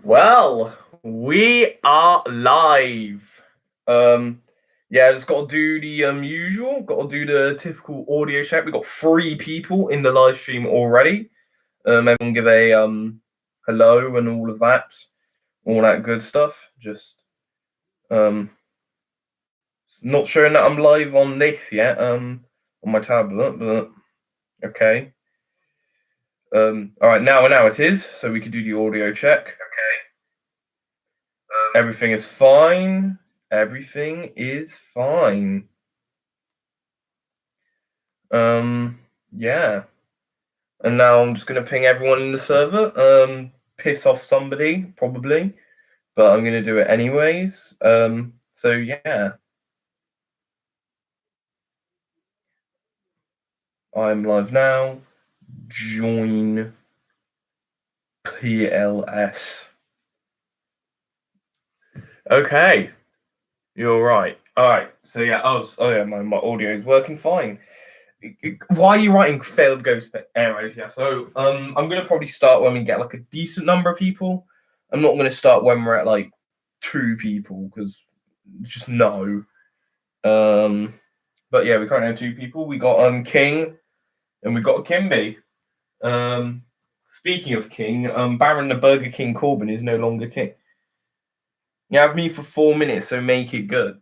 Well, we are live. Just got to do the usual. Got to do the typical audio check. We got 3 people in the live stream already. Everyone give a hello and all that good stuff. Just not showing that I'm live on this yet. On my tablet, but okay. All right, now it is. So we could do the audio check. Okay. Everything is fine. Everything is fine. Yeah. And now I'm just gonna ping everyone in the server. Piss off somebody, probably. But I'm gonna do it anyways. So yeah. I'm live now. Join PLS. Okay. You're right. Alright. So yeah, my audio is working fine. Why are you writing failed ghost arrows? Yeah, so I'm gonna probably start when we get like a decent number of people. I'm not gonna start when we're at like 2 people because just no. But yeah, we currently have 2 people. We got King and we got Kimby. Speaking of King, Baron the Burger King Corbin is no longer king. You have me for 4 minutes, so make it good.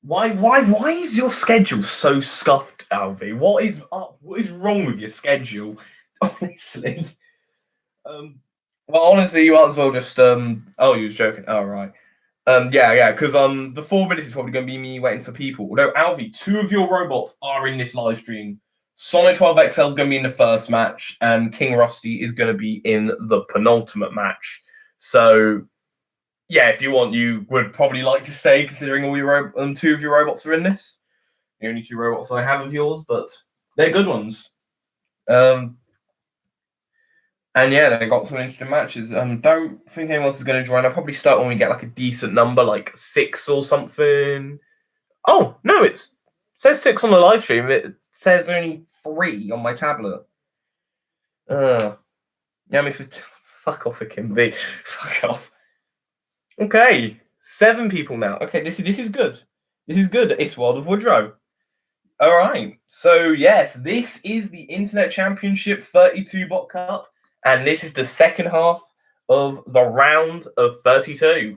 Why is your schedule so scuffed, Alvy? What is up? What is wrong with your schedule? Honestly. Well, honestly, you might as well just you was joking. Oh, right. Because the 4 minutes is probably gonna be me waiting for people. Although Alvy, 2 of your robots are in this live stream. Sonic 12 XL is gonna be in the first match, and King Rusty is gonna be in the penultimate match. So yeah, if you want, you would probably like to stay, considering all your 2 of your robots are in this. The only 2 robots I have of yours, but they're good ones. And yeah, they got some interesting matches. Don't think anyone else is going to join. I'll probably start when we get like a decent number, like 6 or something. Oh no, it says 6 on the live stream. It says only 3 on my tablet. Fuck off, it can be. Fuck off. Okay, 7 people now. Okay, this is good. This is good. It's World of Woodrow. All right. So yes, this is the Internet Championship 32 Bot Cup, and this is the second half of the round of 32.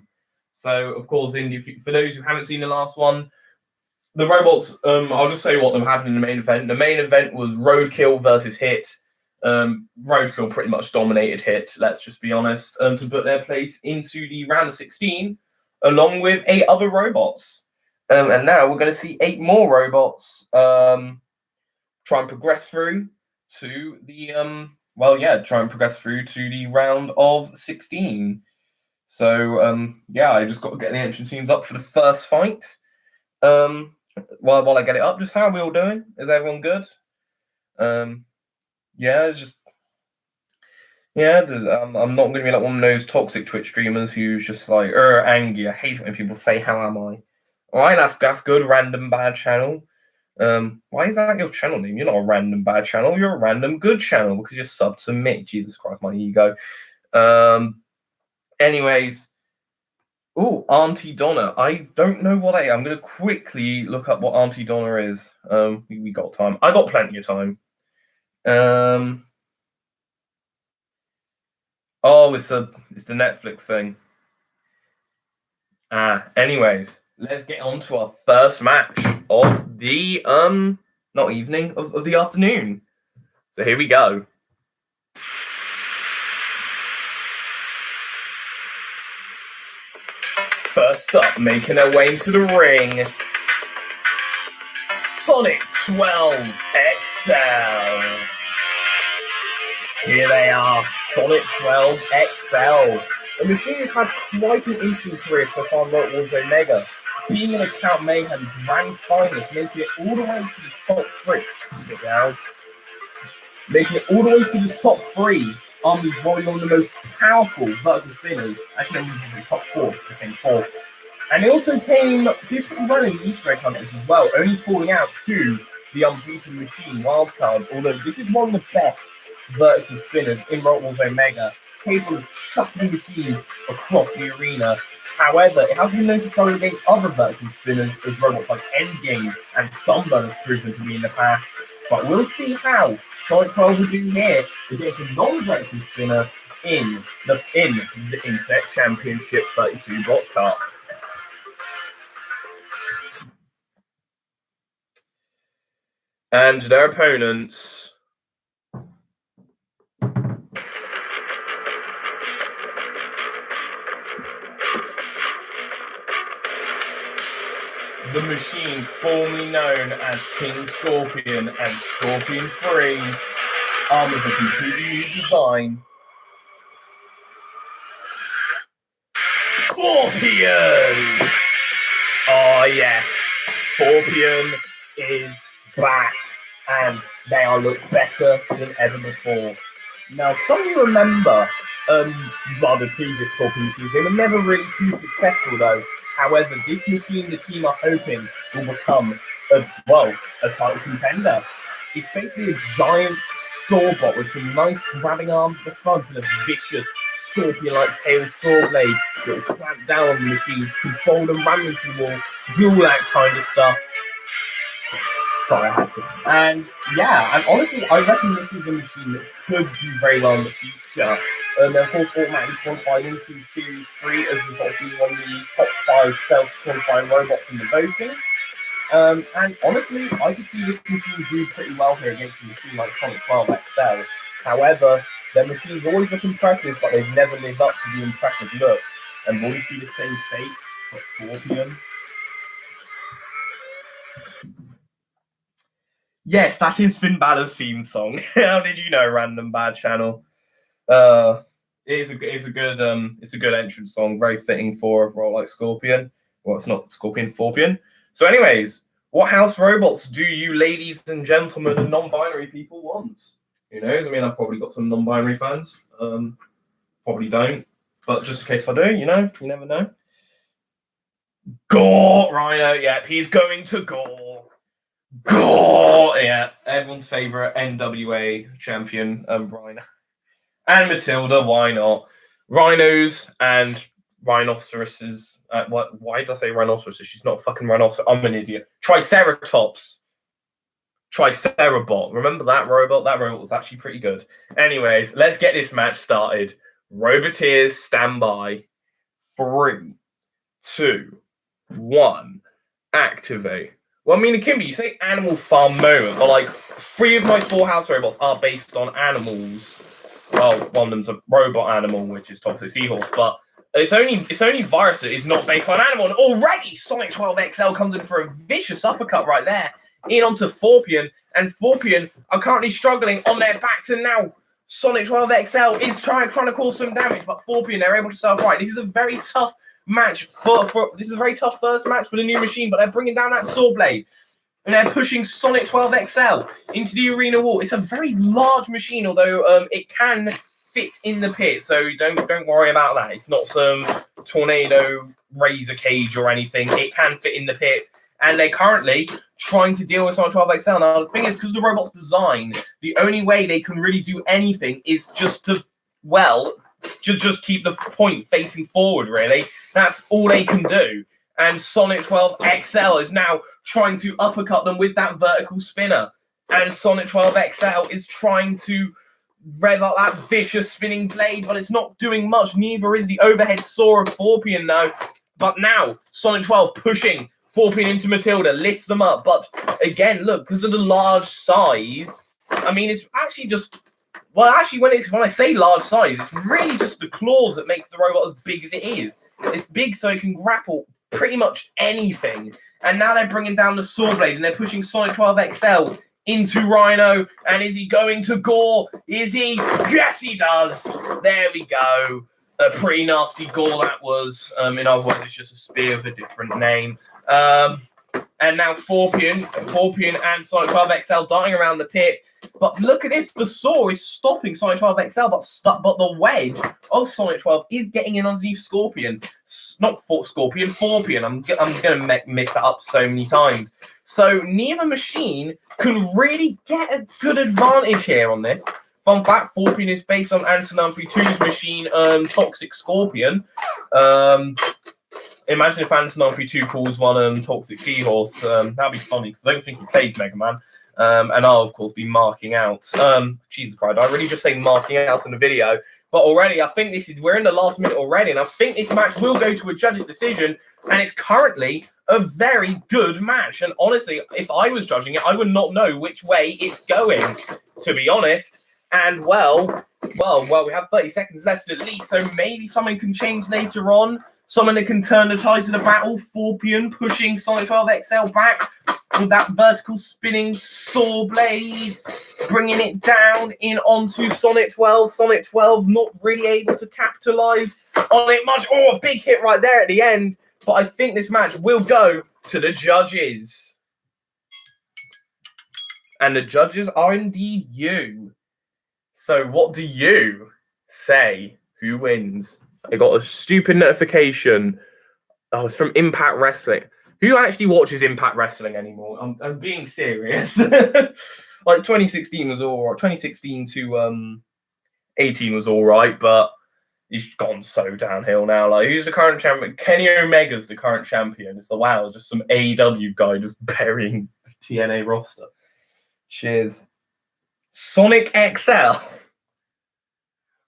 So of course, for those who haven't seen the last one, the robots. I'll just say what happened in the main event. The main event was Roadkill versus Hit. Roadkill pretty much dominated Hit, let's just be honest, to put their place into the round of 16, along with 8 other robots. And now we're going to see 8 more robots try and progress through to the round of 16. So I just got to get the entrance teams up for the first fight. While I get it up, just how are we all doing? Is everyone good? I'm not going to be like one of those toxic Twitch streamers who's just like, angry. I hate it when people say, how am I? All right, that's good. Random bad channel. Why is that your channel name? You're not a random bad channel. You're a random good channel because you're subbed to me. Jesus Christ, my ego. Anyways. Oh, Auntie Donna. I don't know what I'm going to quickly look up what Auntie Donna is. We got time. I got plenty of time. It's the Netflix thing. Anyways, let's get on to our first match of the not evening of the afternoon. So here we go. First up, making their way into the ring, Sonic 12 XL. Here they are, Sonic 12 XL. The machine has had quite an interesting career so far in World Omega, being an account mayhem grand finalist, making it all the way to the top 3. Making it all the way to the top 3 on one of the most powerful vertical spinners. Actually, I'm the top 4, became 4. And they also came differently running Easter egg hunters as well, only falling out to the Unbeaten Machine wildcard, although this is one of the best vertical spinners in World Omega. capable of chucking machines across the arena. However, it has been known to struggle against other vertical spinners as robots like Endgame and Sunburn have proven to be in the past. But we'll see how Sonic 12 will do here against a non-vertical spinner in the Insect Championship 32 Bot Cup. And their opponents. The machine formerly known as King Scorpion and Scorpion 3, with a completely new design. Scorpion! Oh yes, Scorpion is back, and they are look better than ever before. Now, some of you remember the previous Scorpion machines. They were never really too successful, though. However, this machine, the team are hoping, will become a title contender. It's basically a giant sawbot with some nice grabbing arms at the front and a vicious scorpion-like tail saw blade that will clamp down on the machines, control them, ram into the wall, do all that kind of stuff. Sorry, I had to. And yeah, and honestly, I reckon this is a machine that could do very well in the future. Of course, automatically qualified into Series 3 as a result of being one of the top 5 self-qualifying robots in the voting. And honestly, I just see this machine do pretty well here against a machine like Sonic 12 XL. However, their machines always look impressive, but they've never lived up to the impressive looks. And will this be the same fate for Scorpion? Yes, that is Finn Balor's theme song. How did you know, Random Bad Channel? It's a good entrance song, very fitting for a role like Scorpion. Well, it's not Scorpion, Forpion. So, anyways, what house robots do you, ladies and gentlemen, and non-binary people want? Who knows? I mean, I've probably got some non-binary fans. Probably don't, but just in case I do, you never know. Gore Rhino, yep, he's going to Gore. Gore, yeah, everyone's favorite NWA champion, Rhino. And Matilda, why not? Rhinos and rhinoceroses. Why did I say rhinoceroses? She's not a fucking rhinoceros. I'm an idiot. Triceratops. Tricerabot. Remember that robot? That robot was actually pretty good. Anyways, let's get this match started. Roboteers, stand by. 3, 2, 1. Activate. Well, I mean, Kimby, you say Animal Farm moment, but like 3 of my 4 house robots are based on animals. Well, one of them's a robot animal, which is Toxic Seahorse, but it's only Virus that is not based on animal. And already Sonic 12 XL comes in for a vicious uppercut right there, in onto Forpion, and Forpion are currently struggling on their backs, and now Sonic 12 XL is trying to cause some damage, but Forpion, they're able to self right. This is a very tough match this is a very tough first match for the new machine, but they're bringing down that saw blade. And they're pushing Sonic 12 XL into the arena wall. It's a very large machine, although it can fit in the pit, so don't worry about that. It's not some tornado razor cage or anything. It can fit in the pit, and they're currently trying to deal with Sonic 12 XL. Now, the thing is, because of the robot's design, the only way they can really do anything is just to just keep the point facing forward, really. That's all they can do. And Sonic 12 XL is now trying to uppercut them with that vertical spinner. And Sonic 12 XL is trying to rev up that vicious spinning blade, but it's not doing much. Neither is the overhead saw of Forpion, though. But now, Sonic 12 pushing Forpion into Matilda, lifts them up. But again, look, because of the large size, I mean, it's actually just... Well, actually, when I say large size, it's really just the claws that makes the robot as big as it is. It's big so it can grapple pretty much anything. And now they're bringing down the saw blade and they're pushing Sonic 12 XL into Rhino. And is he going to Gore? Is he? Yes, he does. There we go. A pretty nasty Gore that was. In other words, it's just a spear with a different name. And now Forpion and Sonic 12 XL darting around the pit. But look at this, the saw is stopping Sonic 12 XL, but the wedge of Sonic 12 is getting in underneath Scorpion. Not Scorpion, Forpion. I'm going to mix that up so many times. So neither machine can really get a good advantage here on this. Fun fact, Fortnights is based on Anson 2's machine, Toxic Scorpion. Imagine if Anson 2 calls one Toxic Seahorse. That'd be funny, because I don't think he plays Mega Man. And I'll, of course, be marking out. Jesus Christ, I really just say marking out in the video. But already, I think we're in the last minute already, and I think this match will go to a judge's decision, and it's currently a very good match. And honestly, if I was judging it, I would not know which way it's going, to be honest. And well, we have 30 seconds left at least, so maybe something can change later on. Someone that can turn the tide of the battle. Forpian pushing Sonic 12 XL back with that vertical spinning saw blade, bringing it down in onto Sonic 12. Sonic 12 not really able to capitalize on it much. Oh, a big hit right there at the end. But I think this match will go to the judges. And the judges are indeed you. So what do you say? Who wins? I got a stupid notification. Oh, it's from Impact Wrestling. Who actually watches Impact Wrestling anymore? I'm being serious. Like 2016 was all right. 2016 to 18 was all right, but he's gone so downhill now. Like, who's the current champion? Kenny Omega's the current champion. It's just some AEW guy just burying the TNA roster. Cheers. Sonic XL.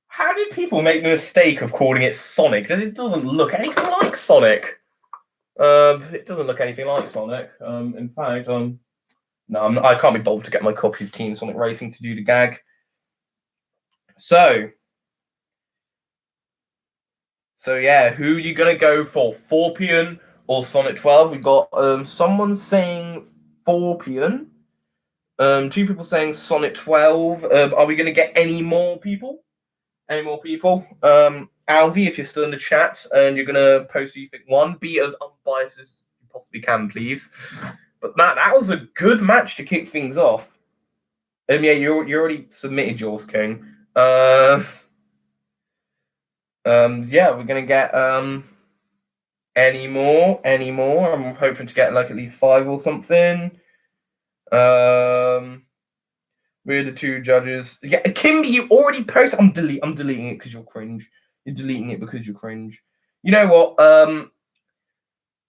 How did people make the mistake of calling it Sonic? Because it doesn't look anything like Sonic. It doesn't look anything like Sonic. In fact, no, I can't be bothered to get my copy of Team Sonic Racing to do the gag. So yeah, who are you gonna go for, Forpian or Sonic 12? We got someone saying Forpian. 2 people saying Sonic 12. Are we gonna get any more people? Alvy, if you're still in the chat and you're gonna post who you think won, be as unbiased as you possibly can, please. But that was a good match to kick things off. Yeah, you already submitted yours, King. Yeah, we're gonna get any more. I'm hoping to get like at least 5 or something. We're the 2 judges. Yeah, Kimby, you already posted. I'm deleting it because you're cringe. You're deleting it because you're cringe. You know what?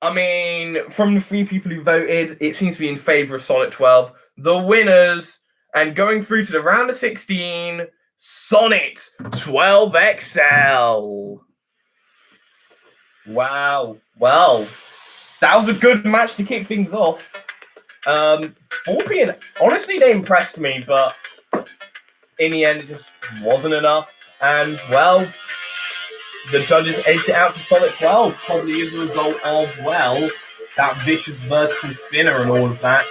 I mean, from the 3 people who voted, it seems to be in favor of Sonic 12. The winners, and going through to the round of 16, Sonic 12 XL. Wow. Well, that was a good match to kick things off. Forpian, honestly, they impressed me, but in the end, it just wasn't enough. And, well, the judges edged it out to Sonic 12, probably as a result of, well, that vicious vertical spinner and all of that,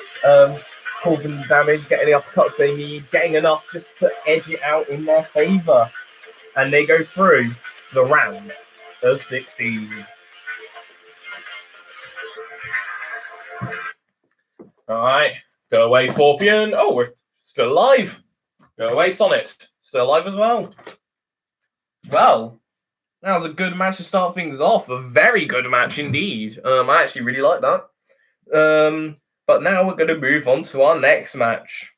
causing damage, getting the uppercuts they need, getting enough just to edge it out in their favor. And they go through to the round of 16. All right, go away, Forpian. Oh, we're still alive. Go away, Sonic. Still alive as well. Well, that was a good match to start things off. A very good match indeed. I actually really like that. But now we're going to move on to our next match.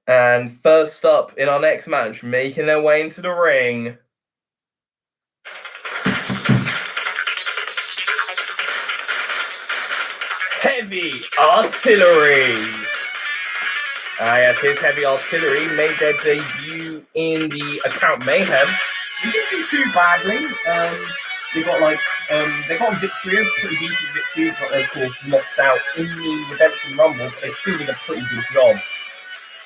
And first up in our next match, making their way into the ring, Heavy Artillery. Yes, his Heavy Artillery made their debut in the Account Mayhem. They didn't do too badly. They got a victory, a pretty decent victory, but of course lost out in the Redemption Rumble, but they still did a pretty good job.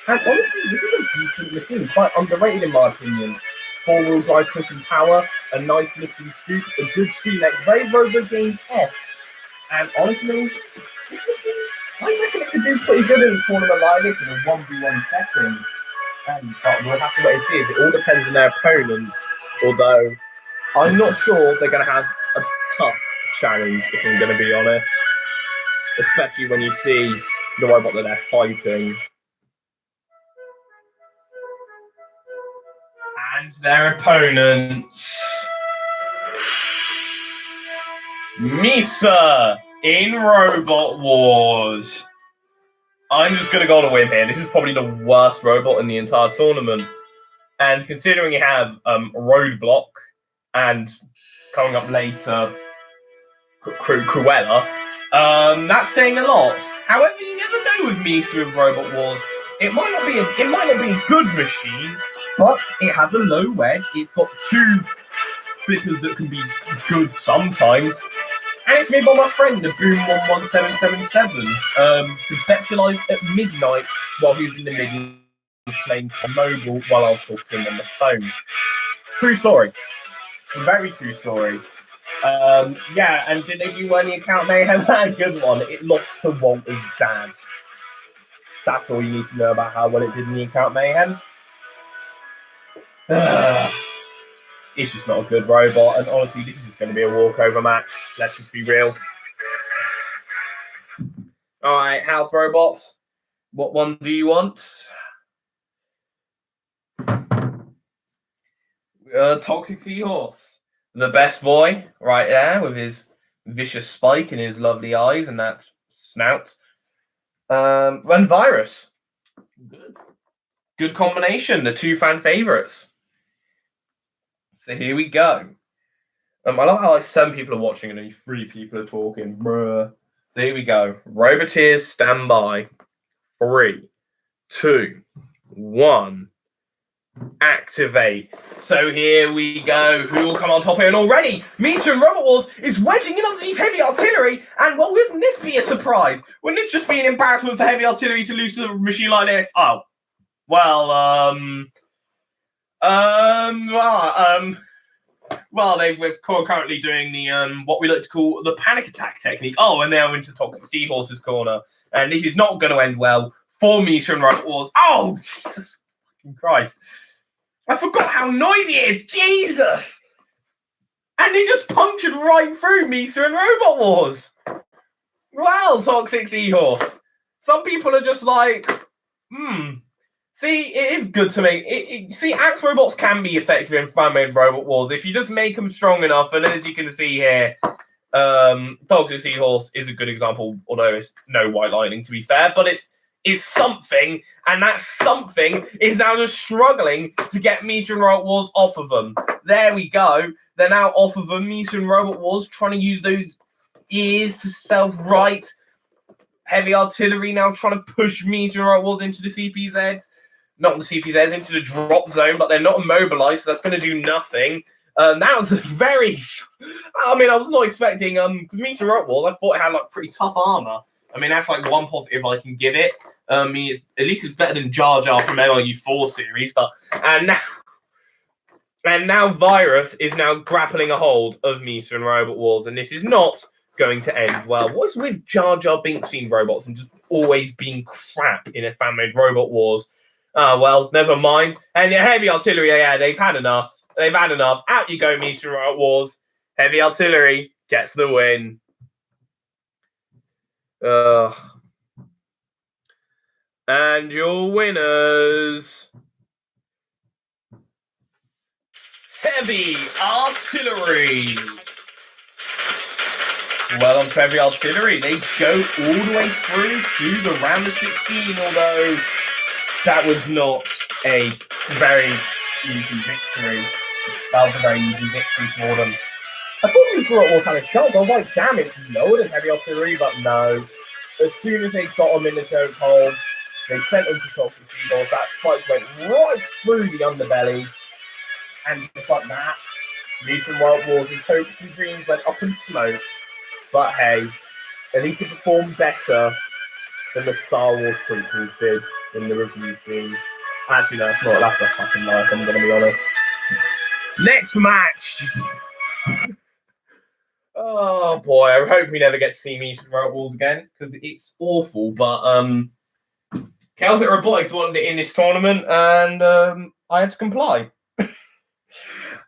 And honestly, this is a decent machine, quite underrated in my opinion. 4-wheel drive pushing power, a nice lifting scoop, a good C-leg, very Robo Games-esque. And honestly, I reckon it could do pretty good in a tournament like this in a 1v1 setting. But we'll have to wait and see, as it all depends on their opponents. Although, I'm not sure they're going to have a tough challenge, if I'm going to be honest. Especially when you see the robot that they're fighting. And their opponents. Misa in Robot Wars. I'm just going to go on a whim here. This is probably the worst robot in the entire tournament. And considering you have Roadblock and coming up later, Cruella, that's saying a lot. However, you never know with me with Robot Wars. It might not be a good machine, but it has a low wedge. It's got 2 flippers that can be good sometimes. And it's made by my friend, the Boom 11777, conceptualized at midnight while he was in the middle playing mobile while I was talking to him on the phone. True story. Very true story. Yeah, and did they do any account mayhem? A good one. It lost to Walter's dad. That's all you need to know about how well it did in the account mayhem. It's just not a good robot, and honestly, this is just going to be a walkover match. Let's just be real. All right, house robots. What one do you want? Toxic Seahorse. The best boy, right there, with his vicious spike and his lovely eyes and that snout. And Virus. Good combination. The 2 fan favorites. So here we go. I like how 7 people are watching and only 3 people are talking. Bruh. So here we go. Roboteers, stand by. 3, 2, 1. Activate. So here we go. Who will come on top here? And already, Misa and Robot Wars is wedging in underneath Heavy Artillery. And, well, wouldn't this be a surprise? Wouldn't this just be an embarrassment for Heavy Artillery to lose to a machine like this? Oh. Well, we're currently doing the what we like to call the panic attack technique. Oh, and now into Toxic Seahorse's corner, and this is not going to end well for Misa and Robot Wars. Oh, Jesus fucking Christ! I forgot how noisy it is. Jesus! And he just punctured right through Misa and Robot Wars. Well, Toxic Seahorse. Some people are just like, See, it is good to make. See, Axe robots can be effective in fan-made Robot Wars if you just make them strong enough. And as you can see here, Toxic Seahorse is a good example, although it's no White Lightning to be fair, but it's something, and that something is now just struggling to get Misa and Robot Wars off of them. There we go. They're now off of them. Misa and Robot Wars trying to use those ears to self-right. Heavy Artillery now trying to push Misa and Robot Wars into the CPZs. Not the CPZs, into the drop zone, but they're not immobilized, so that's going to do nothing. That was a very... I mean, I was not expecting... Because Misa and Robot Wars, I thought it had, like, pretty tough armor. I mean, that's, like, one positive I can give it. I mean, at least it's better than Jar Jar from MLU 4 series, but... And now Virus is now grappling a hold of Misa and Robot Wars, and this is not going to end well. What's with Jar Jar Binks themed robots and just always being crap in a fan-made Robot Wars? Well, never mind. And yeah, Heavy Artillery, yeah, they've had enough. They've had enough. Out you go, Misa and Robot Wars. Heavy Artillery gets the win. And your winners... Heavy Artillery. Well, on Heavy Artillery, they go all the way through to the round of 16, although that was not a very easy victory. That was a very easy victory for them. I thought Misa and Robot Wars had a chance. I was like, damn, it's lower than Heavy Artillery, but no. As soon as they got them in the chokehold, they sent them to Toxic Seahorse. That spike went right through the underbelly. And just like that, Misa and Robot Wars' hopes and dreams went up in smoke. But hey, at least it performed better than the Star Wars prequels did in the review scene. Actually, no, it's not. That's a fucking lie, if I'm going to be honest. Next match! Oh boy, I hope we never get to see Misa and Robot Wars again, because it's awful. But Celtic Robotics wanted it in this tournament, and I had to comply.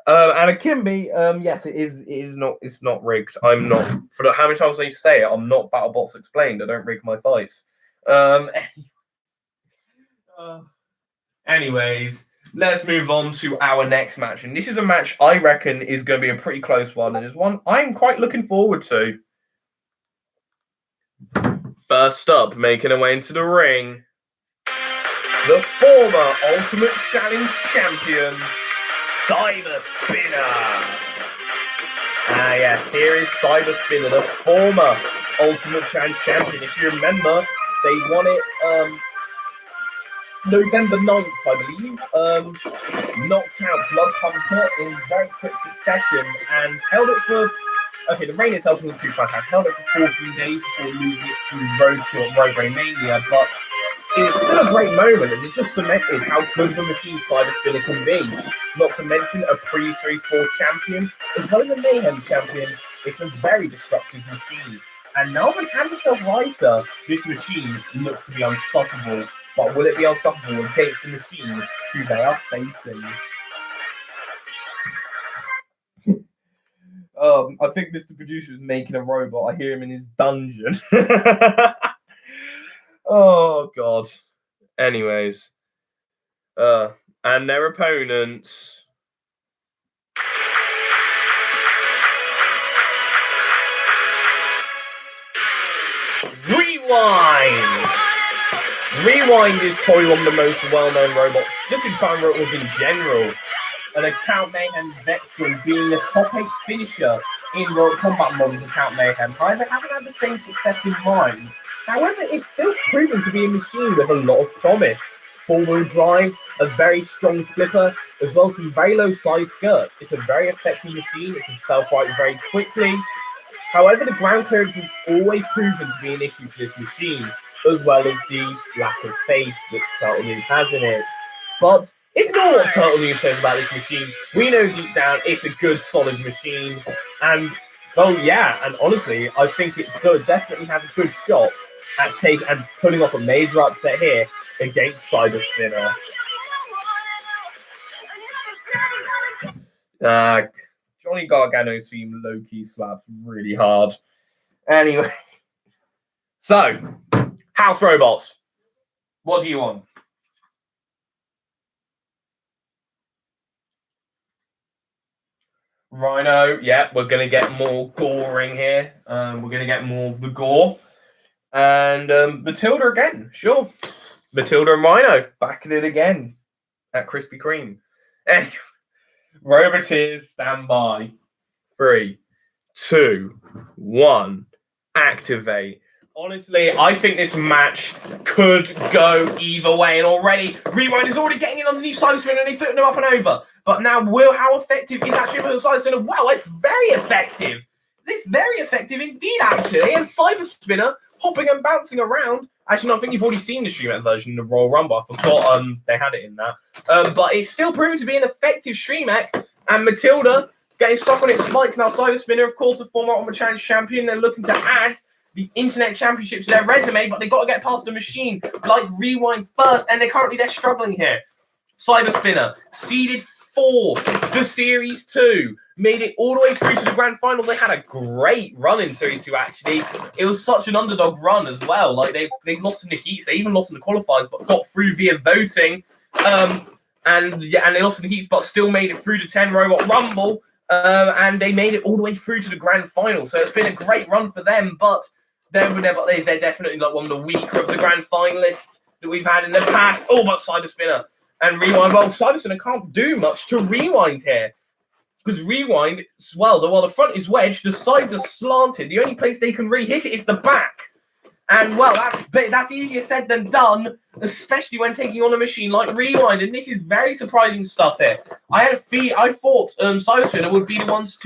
And Akimbi, yes, it is not. It's not rigged. I'm not. For how many times I need to say it, I'm not BattleBots Explained. I don't rig my fights. Anyways, let's move on to our next match, and this is a match I reckon is going to be a pretty close one, and is one I'm quite looking forward to. First up, making her way into the ring, the former Ultimate Challenge champion, Cyber Spinner. Ah, yes, here is Cyber Spinner, the former Ultimate Challenge champion. If you remember, they won it November 9th, I believe. Knocked out Blood Pumper in very quick succession and held it for. Okay, the reign itself wasn't too fantastic. Held it for 14 days before losing it to Road Mania, but it was still a great moment, and it just cemented how good of a machine Cyber Spinner can be. Not to mention a pre-Series 4 champion, as well as a Mayhem champion. It's a very destructive machine. And now that Anderson Writer, this machine looks to be unstoppable. But will it be unstoppable against the machine who they are facing? I think Mr. Producer is making a robot. I hear him in his dungeon. Oh, God. Anyways. And their opponents. Rewind! Rewind is probably one of the most well-known robots, just in Fire Robots in general. An Account Mayhem veteran, being a top 8 finisher in Royal Combat models Account Mayhem. However, they haven't had the same success in mind. However, it's still proven to be a machine with a lot of promise. Four-wheel drive, a very strong flipper, as well as some very low side skirts. It's a very effective machine. It can self-right very quickly. However, the ground clearance has always proven to be an issue for this machine, as well as the lack of faith that Turtle News has in it. But ignore what Turtle News says about this machine. We know deep down it's a good, solid machine. And, well, yeah, and honestly, I think it does definitely have a good shot at pulling off a major upset here against Cyber Spinner. Johnny Gargano's theme low-key slaps really hard. Anyway, so, House Robots, what do you want? Rhino, yeah, we're going to get more goring here. We're going to get more of the gore. And Matilda again, sure. Matilda and Rhino, back at it again at Krispy Kreme. Anyway, Roboteers, stand by. 3, 2, 1, activate. Honestly, I think this match could go either way, and already Rewind is already getting in underneath Cyber Spinner and he's flipping them up and over. But now, how effective is actually with Cyber Spinner? Wow, it's very effective. It's very effective indeed, actually. And Cyber Spinner hopping and bouncing around. Actually, no, I think you've already seen the Streamer version of Royal Rumble. I forgot they had it in that. But it's still proven to be an effective Streamer. And Matilda getting stuck on its spikes. Now, Cyber Spinner, of course, the former Ultimate Challenge champion. They're looking to add the Internet Championship to their resume, but they've got to get past a machine like Rewind first, and they're struggling here. Cyber Spinner, seeded 4 for Series 2, made it all the way through to the Grand Finals. They had a great run in Series 2, actually. It was such an underdog run as well. Like, they lost in the heats, they even lost in the qualifiers, but got through via voting. And they lost in the heats, but still made it through the 10 Robot Rumble. And they made it all the way through to the Grand Final. So it's been a great run for them, but they're definitely like one of the weaker of the Grand Finalists that we've had in the past. Oh, but Cyber Spinner and Rewind. Well, Cyber Spinner can't do much to Rewind here. Because Rewind, well, the front is wedged, the sides are slanted. The only place they can really hit it is the back. And, well, that's easier said than done, especially when taking on a machine like Rewind. And this is very surprising stuff here. I thought Cyber Spinner would be the ones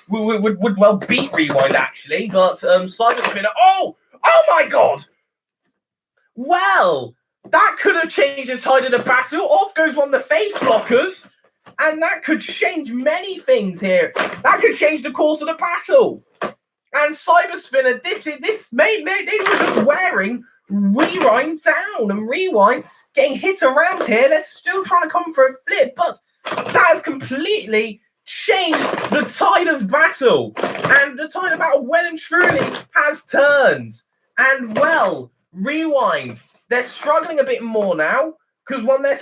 would well beat Rewind, actually. But Cyber Spinner, oh my God! Well, that could have changed the tide of the battle. Off goes one of the face blockers. And that could change many things here. That could change the course of the battle. And Cyber Spinner, they were just wearing Rewind down, and Rewind getting hit around here. They're still trying to come for a flip, but that has completely changed the tide of battle. And the tide of battle well and truly has turned. And, well, Rewind, they're struggling a bit more now, because one their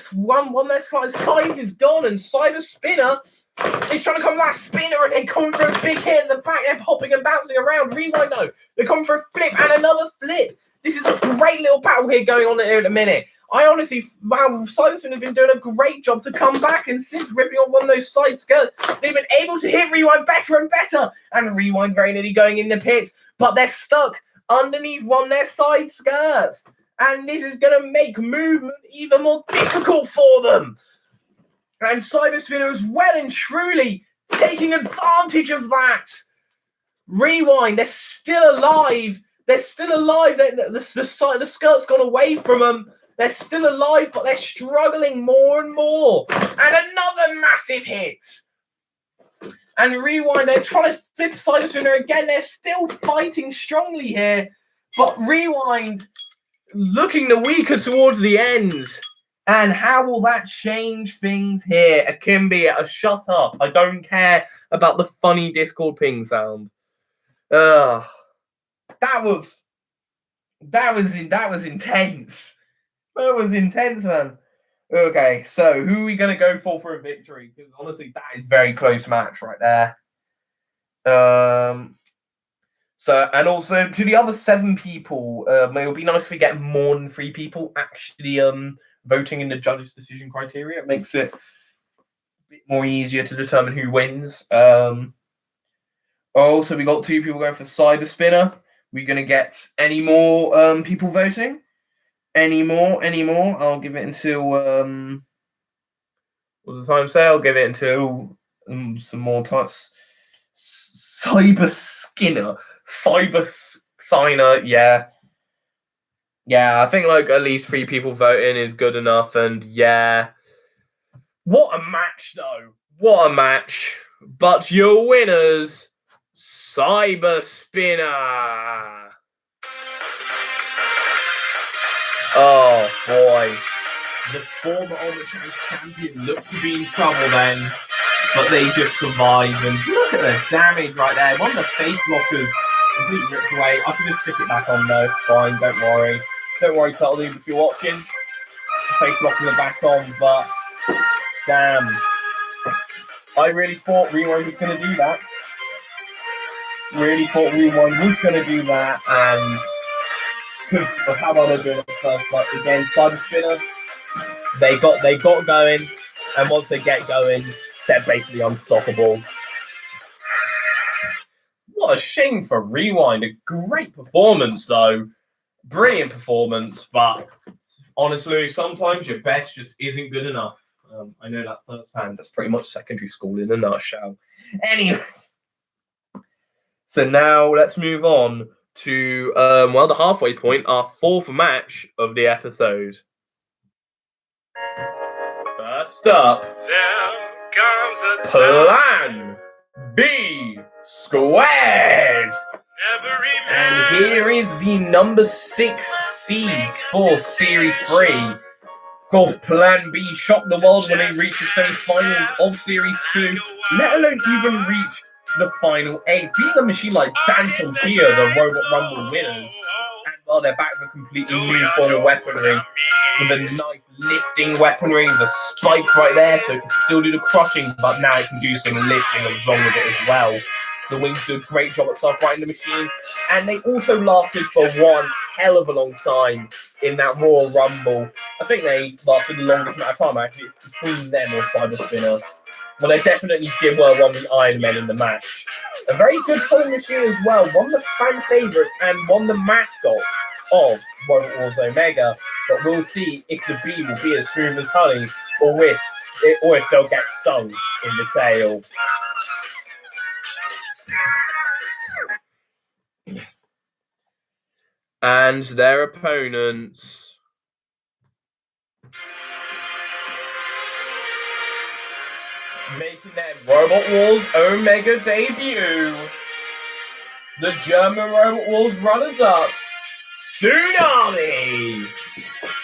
side is gone, and Cyber Spinner is trying to come with that spinner, and they're coming for a big hit in the back. They're popping and bouncing around. Rewind, though. They're coming for a flip and another flip. This is a great little battle here going on here at the minute. I honestly, wow, Cyberspin have been doing a great job to come back, and since ripping on one of those side skirts, they've been able to hit Rewind better and better, and Rewind very nearly going in the pits, but they're stuck underneath one of their side skirts, and this is going to make movement even more difficult for them. And Cyberspin is well and truly taking advantage of that. Rewind, they're still alive. They're still alive. The skirt's gone away from them. They're still alive, but they're struggling more and more. And another massive hit. And Rewind, they're trying to flip Cyberspinner again. They're still fighting strongly here. But Rewind looking the weaker towards the end. And how will that change things here? Akimbi, shut up. I don't care about the funny Discord ping sound. That was intense. That was intense, man. Okay, so who are we going to go for a victory? Because honestly, that is a very close match right there. So, and also to the other 7 people, it would be nice if we get more than 3 people actually voting in the judges' decision criteria. It makes it a bit more easier to determine who wins. Also, we got 2 people going for Cyberspinner. We're going to get any more people voting? Any more? I'll give it until what does the time say? I'll give it until some more time. Cyber Signer, yeah. I think like at least 3 people voting is good enough, and yeah. What a match, though! What a match! But your winners, Cyberspinner. Oh boy. The former Omnitrix champion looked to be in trouble then, but they just survived. And look at the damage right there. One of the face blockers completely ripped away. I can just stick it back on though. Fine, don't worry. Don't worry, Turtle, if you're watching. The face blockers are back on, but damn. I really thought Rewind was going to do that. And because of how well they're doing it first, but again, Cyberspinner, they got going, and once they get going, they're basically unstoppable. What a shame for Rewind. A great performance, though. Brilliant performance, but honestly, sometimes your best just isn't good enough. I know that firsthand. That's pretty much secondary school in a nutshell. Anyway, so now let's move on to the halfway point, our 4th match of the episode. First up, Plan B Squared. And here is the number 6 seeds for Series 3. Of course, Plan B shocked the world when they reached the semi-finals of Series 2, let alone even reached the final 8, being a machine like Dance and Kia, the Robot Rumble winners. And well, they're back with a completely new form of weaponry, with a nice lifting weaponry, with a spike right there, so it can still do the crushing, but now it can do some lifting along with it as well. The wings do a great job at self-righting the machine, and they also lasted for one hell of a long time in that Royal Rumble. I think they lasted the longest amount of time, actually. It's between them or Cyberspinner. Well, they definitely did well on the Iron Men in the match. A very good pulling machine as well. One of the fan favourites and one of the mascots of Robot Wars Omega. But we'll see if the B will be as smooth as honey, or if they'll get stung in the tail. And their opponents. Making their Robot Wars Omega debut. The German Robot Wars runners-up, Tsunami.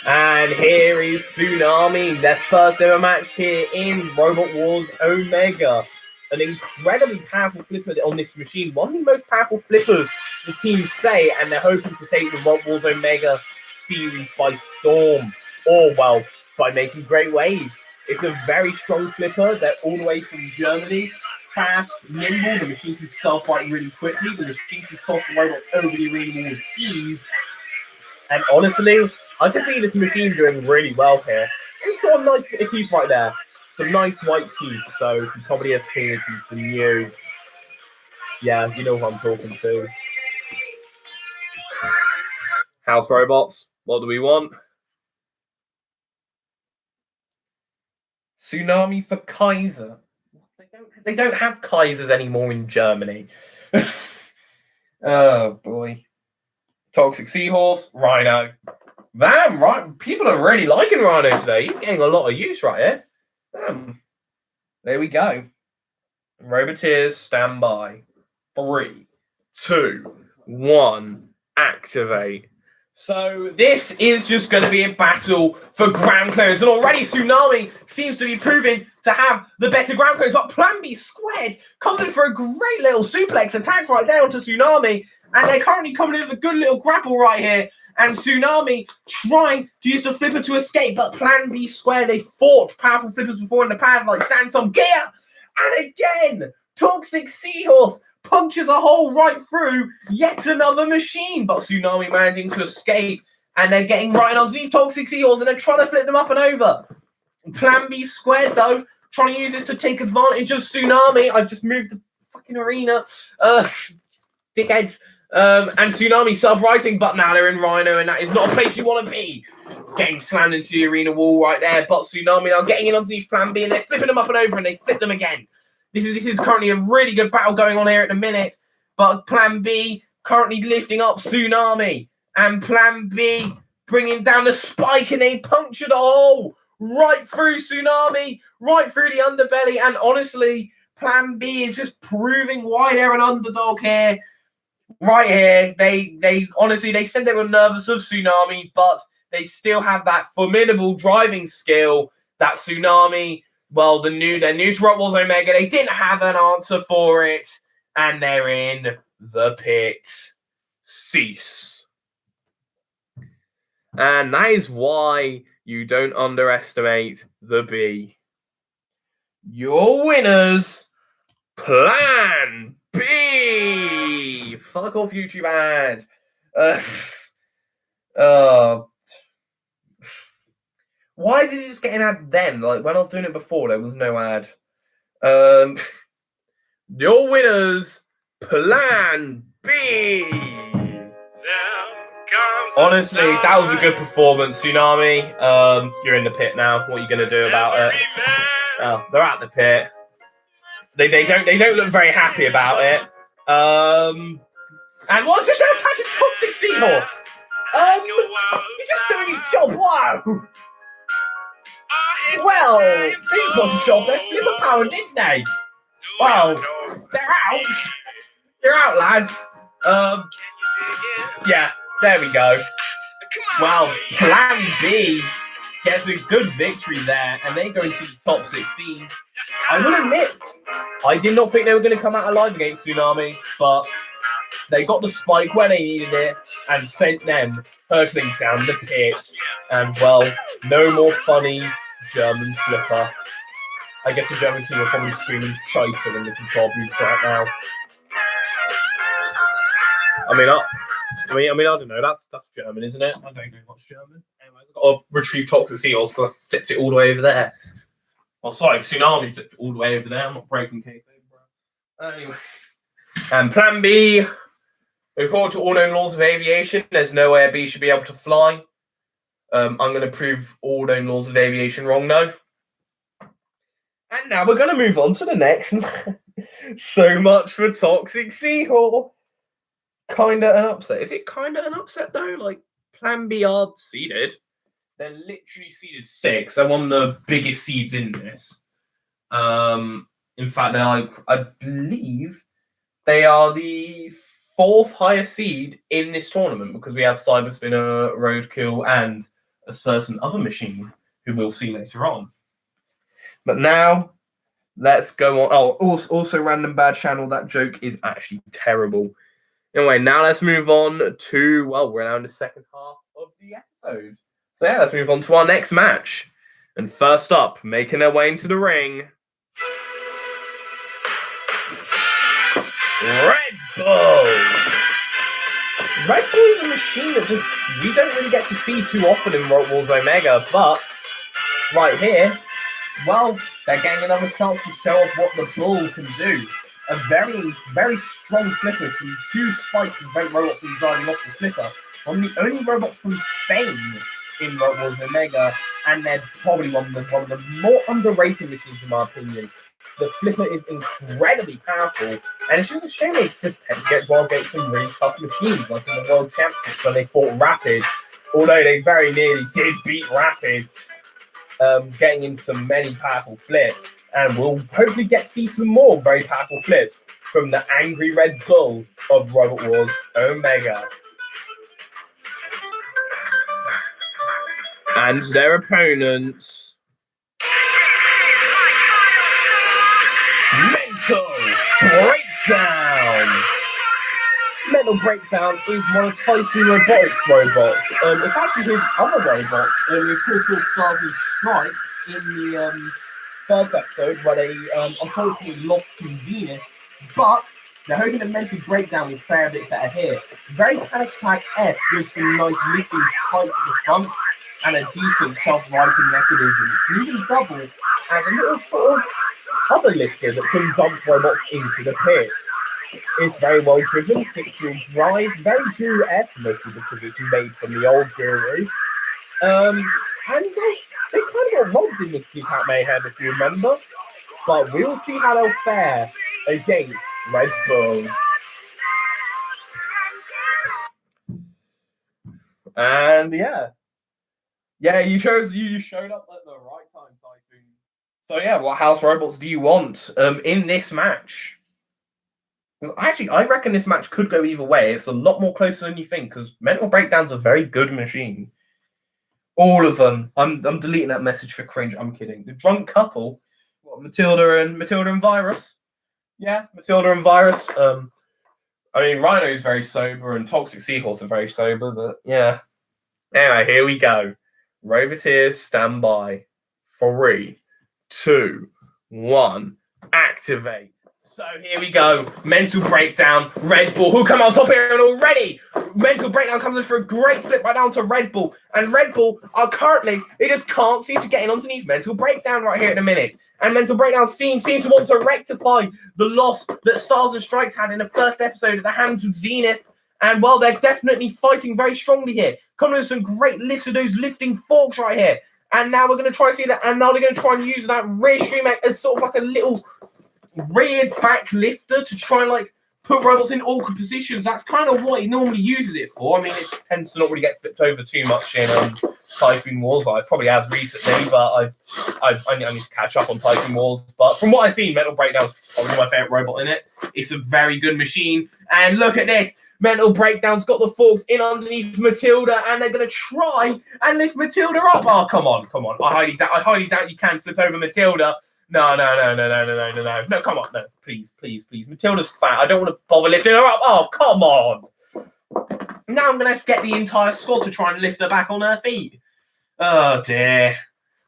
And here is Tsunami, their first ever match here in Robot Wars Omega. An incredibly powerful flipper on this machine. One of the most powerful flippers, the team say, and they're hoping to take the Robot Wars Omega series by storm. Or, well, by making great waves. It's a very strong flipper. They're all the way from Germany. Fast, nimble. The machine can self-fight really quickly. The machine can toss the robots over the arena with ease. And honestly, I can see this machine doing really well here. It's got a nice bit of teeth right there. Some nice white teeth, so he probably has cleaner teeth than you. Yeah, you know who I'm talking to. House robots, what do we want? Tsunami for Kaiser. They don't have Kaisers anymore in Germany. Oh boy. Toxic Seahorse, Rhino. Damn, right. People are really liking Rhino today. He's getting a lot of use right here. Damn. There we go. Roboteers, stand by. 3, 2, 1, activate. So this is just going to be a battle for ground clearance, and already Tsunami seems to be proving to have the better ground clearance. But Plan B squared comes in for a great little suplex attack right there onto Tsunami, and they're currently coming in with a good little grapple right here. And Tsunami trying to use the flipper to escape, but Plan B squared. They fought powerful flippers before in the past, like Dance on Gear, and again Toxic Seahorse punches a hole right through yet another machine, but Tsunami managing to escape, and they're getting right underneath Toxic Seahorse, and they're trying to flip them up and over. Plan B squared, though, trying to use this to take advantage of Tsunami. I've just moved the fucking arena. Dickheads. And Tsunami self-righting, but now they're in Rhino, and that is not a place you want to be. Getting slammed into the arena wall right there, but Tsunami now getting in underneath Plan B, and they're flipping them up and over, and they flip them again. This is currently a really good battle going on here at the minute, but Plan B currently lifting up Tsunami, and Plan B bringing down the spike, and they punctured a hole right through Tsunami, right through the underbelly, and honestly, Plan B is just proving why they're an underdog here. Right here, they honestly, they said they were nervous of Tsunami, but they still have that formidable driving skill that Tsunami, well, their new to Rock Wars Omega, they didn't have an answer for it, and they're in the pit. Cease. And that is why you don't underestimate the B. Your winners, Plan B. Fuck off, YouTube ad. Why did you just get an ad then? Like when I was doing it before, there was no ad. Your winners, Plan B. Honestly, that was a good performance, Tsunami. You're in the pit now. What are you gonna do about it? Oh, they're at the pit. They don't look very happy about it. And what's just attacking Toxic Seahorse? He's just doing his job. Wow. Well, they just want to show off their flipper power, didn't they? Well, they're out. You're out, lads. Yeah, there we go. Well, Plan B gets a good victory there, and they go into the top 16. I will admit, I did not think they were going to come out alive against Tsunami, but they got the spike where they needed it and sent them hurtling down the pit. And, well, no more funny German flipper. I guess the German team are probably screaming Scheisse in the control booth right now. I don't know. That's German, isn't it? I don't know much German. Anyway, I've got to retrieve Toxic Seahorse because I flipped it all the way over there. Oh, sorry, Tsunami flipped it all the way over there. I'm not breaking kayfabe, bro. Anyway, and Plan B. According to all known laws of aviation, there's no way a bee should be able to fly. I'm going to prove all known laws of aviation wrong, though. And now we're going to move on to the next. So much for Toxic Seahorse. Kinda an upset. Is it kinda an upset though? Like Plan B are seeded. They're literally seeded 6. They're one of the biggest seeds in this. In fact, they're like, I believe they are the 4th highest seed in this tournament because we have Cyber Spinner, Roadkill, and a certain other machine who we'll see later on. But now, let's go on. Oh, also random bad channel. That joke is actually terrible. Anyway, now let's move on to, well, we're now in the second half of the episode. So yeah, let's move on to our next match. And first up, making their way into the ring, Red Bull Red Bull is a machine that just we don't really get to see too often in Road Wars Omega, but right here, well, they're getting another chance to show off what the Bull can do. A very, very strong flipper, some 2 spiked robots from driving off the flipper. One of the only robots from Spain in Road Wars Omega, and they're probably one of the more underrated machines in my opinion. The flipper is incredibly powerful, and it's just a shame they just tend to get well against some really tough machines, like in the World Championships when they fought Rapid, although they very nearly did beat Rapid, getting in some many powerful flips, and we'll hopefully get to see some more very powerful flips from the angry Red Bull of Robot Wars Omega. And their opponents... Mental Breakdown! Mental Breakdown is one of Typhoon Robotics robots. It's actually his other robot, with Crystal Stars and Stripes in the first episode, where they unfortunately lost to Zenith, but they're hoping that Mental Breakdown will fare a bit better here. Very Panic Attack-esque with some nice lifting spikes at the front, and a decent self-righting mechanism. You can even double as a little sort of other lifter that can dump robots into the pit. It's very well driven, 6-wheel drive, very Guru-esque mostly because it's made from the old Guru. And they kind of got robbed in the Kick Out Mayhem if you remember. But we'll see how they'll fare against Red Bull. And yeah, you showed up at the right time, Typhoon. So yeah, what house robots do you want in this match? Actually, I reckon this match could go either way. It's a lot more closer than you think because Mental Breakdown's a very good machine. All of them. I'm deleting that message for cringe. I'm kidding. The drunk couple, what, Matilda and Virus? Yeah, Matilda and Virus. I mean, Rhino's very sober and Toxic Seahorse are very sober, but yeah. Anyway, here we go. Roboteers, stand by. 3, 2, 1, activate. So here we go. Mental Breakdown, Red Bull, who come on top here, and already Mental Breakdown comes in for a great flip right down to Red Bull. And Red Bull are currently, they just can't seem to get in underneath Mental Breakdown right here in a minute. And Mental Breakdown seem to want to rectify the loss that Stars and Strikes had in the first episode at the hands of Zenith. And well, they're definitely fighting very strongly here. Coming with some great lifts of those lifting forks right here. And now we're going to try and see that. And now they're going to try and use that rear stream as sort of like a little rear back lifter to try and like put robots in awkward positions. That's kind of what he normally uses it for. I mean, it tends to not really get flipped over too much in Typhoon Wars. Like, probably has recently, but I need to catch up on Typhoon Wars. But from what I've seen, Mental Breakdown's probably my favorite robot in it. It's a very good machine. And look at this. Mental Breakdown's got the forks in underneath Matilda, and they're going to try and lift Matilda up. Oh, come on. I highly doubt you can flip over Matilda. No, come on, no, please. Matilda's fat. I don't want to bother lifting her up. Oh, come on. Now I'm going to have to get the entire squad to try and lift her back on her feet. Oh, dear.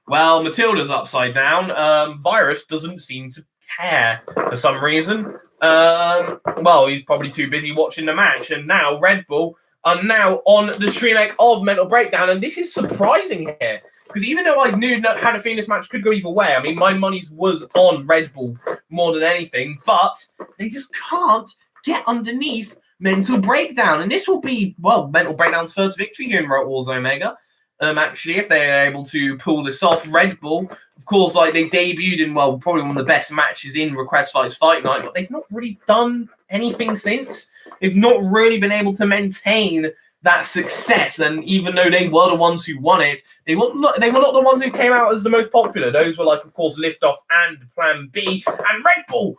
Well, Matilda's upside down. Virus doesn't seem to care for some reason. Well, he's probably too busy watching the match. And now Red Bull are now on the stream leg of Mental Breakdown. And this is surprising here. Because even though I had a feeling this match could go either way, I mean, my money was on Red Bull more than anything, but they just can't get underneath Mental Breakdown. And this will be, well, Mental Breakdown's first victory here in Road Wars Omega. Actually, if they're able to pull this off, Red Bull, of course, like they debuted in, well, probably one of the best matches in Request Fights Fight Night, but they've not really done anything since. They've not really been able to maintain that success, and even though they were the ones who won it, they were not the ones who came out as the most popular. Those were like, of course, Liftoff and Plan B, and Red Bull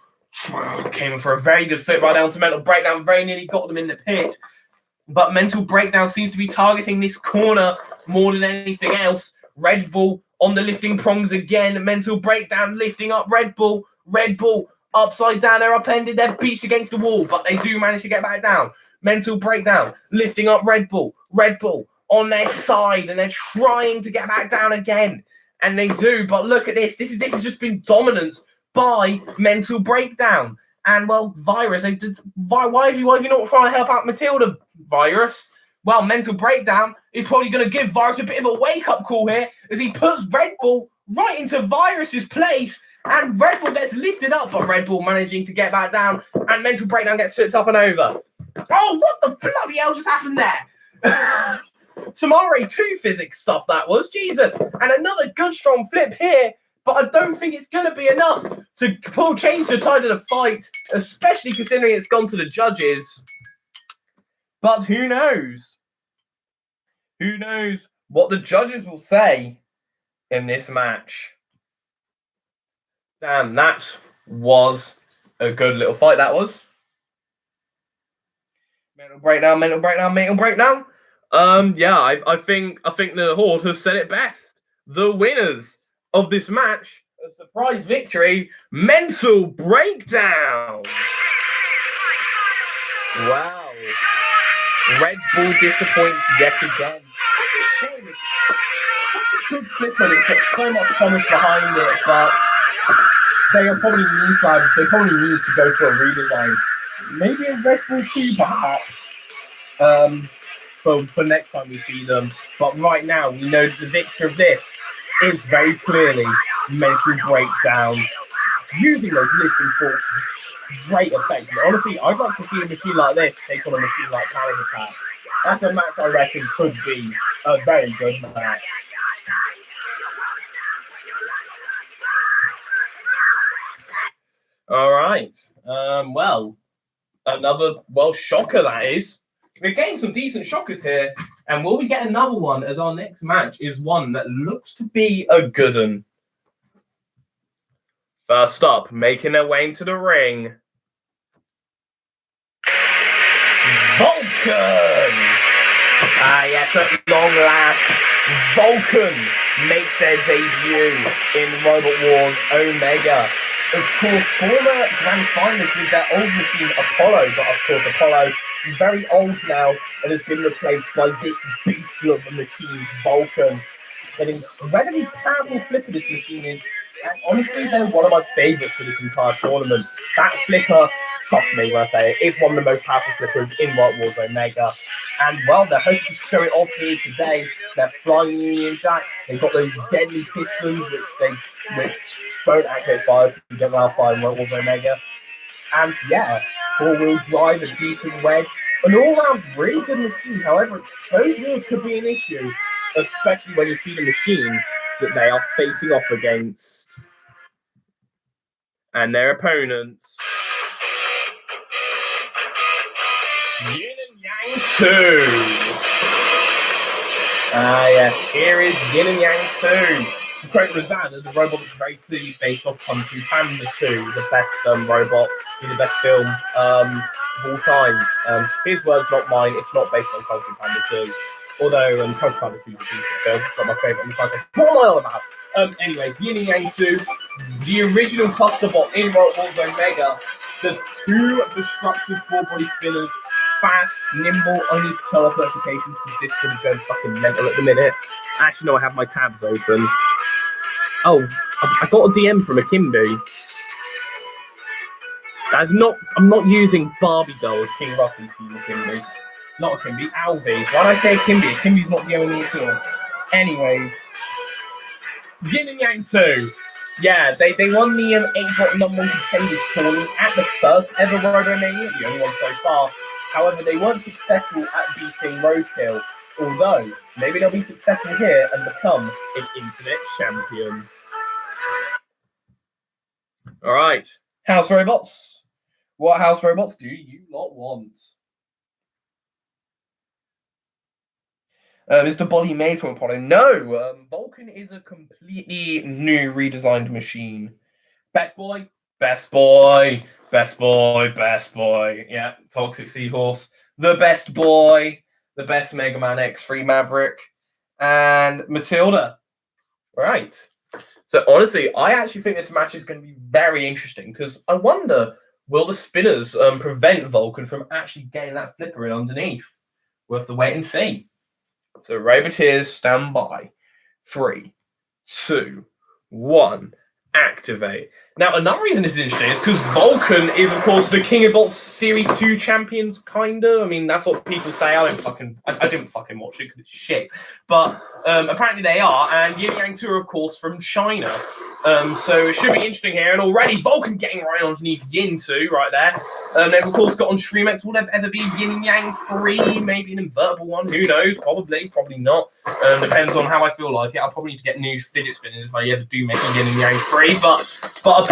came in for a very good flip right down to Mental Breakdown, very nearly got them in the pit. But Mental Breakdown seems to be targeting this corner more than anything else. Red Bull on the lifting prongs again. Mental Breakdown lifting up Red Bull. Red Bull upside down. They're upended. They're beached against the wall, but they do manage to get back down. Mental Breakdown lifting up Red Bull. Red Bull on their side, and they're trying to get back down again. And they do, but look at this. This has just been dominance by Mental Breakdown. And, well, Virus, why have you not trying to help out Matilda, Virus. Well, mental breakdown is probably going to give Virus a bit of a wake-up call here as he puts Red Bull right into Virus's place, and Red Bull gets lifted up, but Red Bull managing to get back down, and mental breakdown gets flipped up and over. Oh, what the bloody hell just happened there? Some RA2 physics stuff that was, Jesus. And another good strong flip here, but I don't think it's going to be enough to change the tide of the fight, especially considering it's gone to the judges. But who knows? Who knows what the judges will say in this match? Damn, that was a good little fight, that was. Mental breakdown, mental breakdown, mental breakdown. Yeah, I think the Horde has said it best. The winners of this match, a surprise victory, mental breakdown. Wow. Red Bull disappoints yet again. Such a shame. It's such a good flipper. It's got so much promise behind it, but they probably need to go for a redesign. Maybe a Red Bull 2, perhaps. For next time we see them. But right now, we know that the victor of this is very clearly mental breakdown. Using those lifting forces, great effect. And honestly, I'd like to see a machine like this take on a machine like Panic Attack. That's a match I reckon could be a very good match. All right. Well, another shocker that is. We're getting some decent shockers here, and will we get another one as our next match is one that looks to be a good one. First up, making their way into the ring, Vulcan! Yes, at long last, Vulcan makes their debut in Robot Wars Omega. Of course, former grand finalists with their old machine, Apollo, but of course, Apollo is very old now and has been replaced by this beast of a machine, Vulcan. An incredibly powerful flipper this machine is, and honestly, they're one of my favourites for this entire tournament. That flipper, trust me when I say it, is one of the most powerful flippers in Robot Wars Omega. And well, they're hoping to show it off here today. They're flying Union Jack. They've got those deadly pistons which don't activate fire. You don't allow fire in Robot Wars Omega. And yeah, 4-wheel drive, a decent wedge, an all-round really good machine. However, exposed wheels could be an issue, especially when you see the machine that they are facing off against. And their opponents. Yin and Yang 2. Yes, here is Yin and Yang 2. To quote Rosanna, the robot is very clearly based off Kung Fu Panda 2, the best robot, the best film of all time. His words, not mine. It's not based on Kung Fu Panda 2. Although Kung Fu Panda 2 is a decent film. It's not my favourite on the franchise. What am I on about? Anyways, Yin and Yang 2, the original cluster bot in Robot Wars Omega, the two destructive four-body spinners, fast, nimble, only to turn off notifications because Discord is going fucking mental at the minute. Actually, no, I have my tabs open. Oh, I got a DM from Akimbo. I'm not using Barbie Doll as King Ruffles for Akimbo. Not Akimbo, Alvi. Why did I say Akimbo? Akimbo's not the only at all. Anyways, Yin and Yang 2. Yeah, they won the 8-bot number 1 contenders tournament at the first ever Rodomania, the only one so far. However, they weren't successful at beating Roadkill, although maybe they'll be successful here and become an internet champion. All right, House Robots. What House Robots do you not want? Is the body made from Apollo? No, Vulcan is a completely new redesigned machine. Best boy, best boy, best boy, best boy. Yeah, Toxic Seahorse. The best boy, the best Mega Man X3 Maverick, and Matilda. Right. So honestly, I actually think this match is going to be very interesting because I wonder, will the spinners prevent Vulcan from actually getting that flipper in underneath? We'll have to wait and see. So Roboteers, stand by. 3, 2, 1, Activate. Now, another reason this is interesting is because Vulcan is, of course, the King of Bots Series 2 champions, kinda. I mean, that's what people say. I didn't fucking watch it because it's shit. But apparently they are, and Yin Yang 2 are, of course, from China. So it should be interesting here. And already Vulcan getting right underneath Yin 2 right there. They've, of course, got on StreamX. Will there ever be Yin Yang 3? Maybe an invertible one? Who knows? Probably not. Depends on how I feel like it. I'll probably need to get new fidget spinners if I ever do make a Yin and Yang 3. But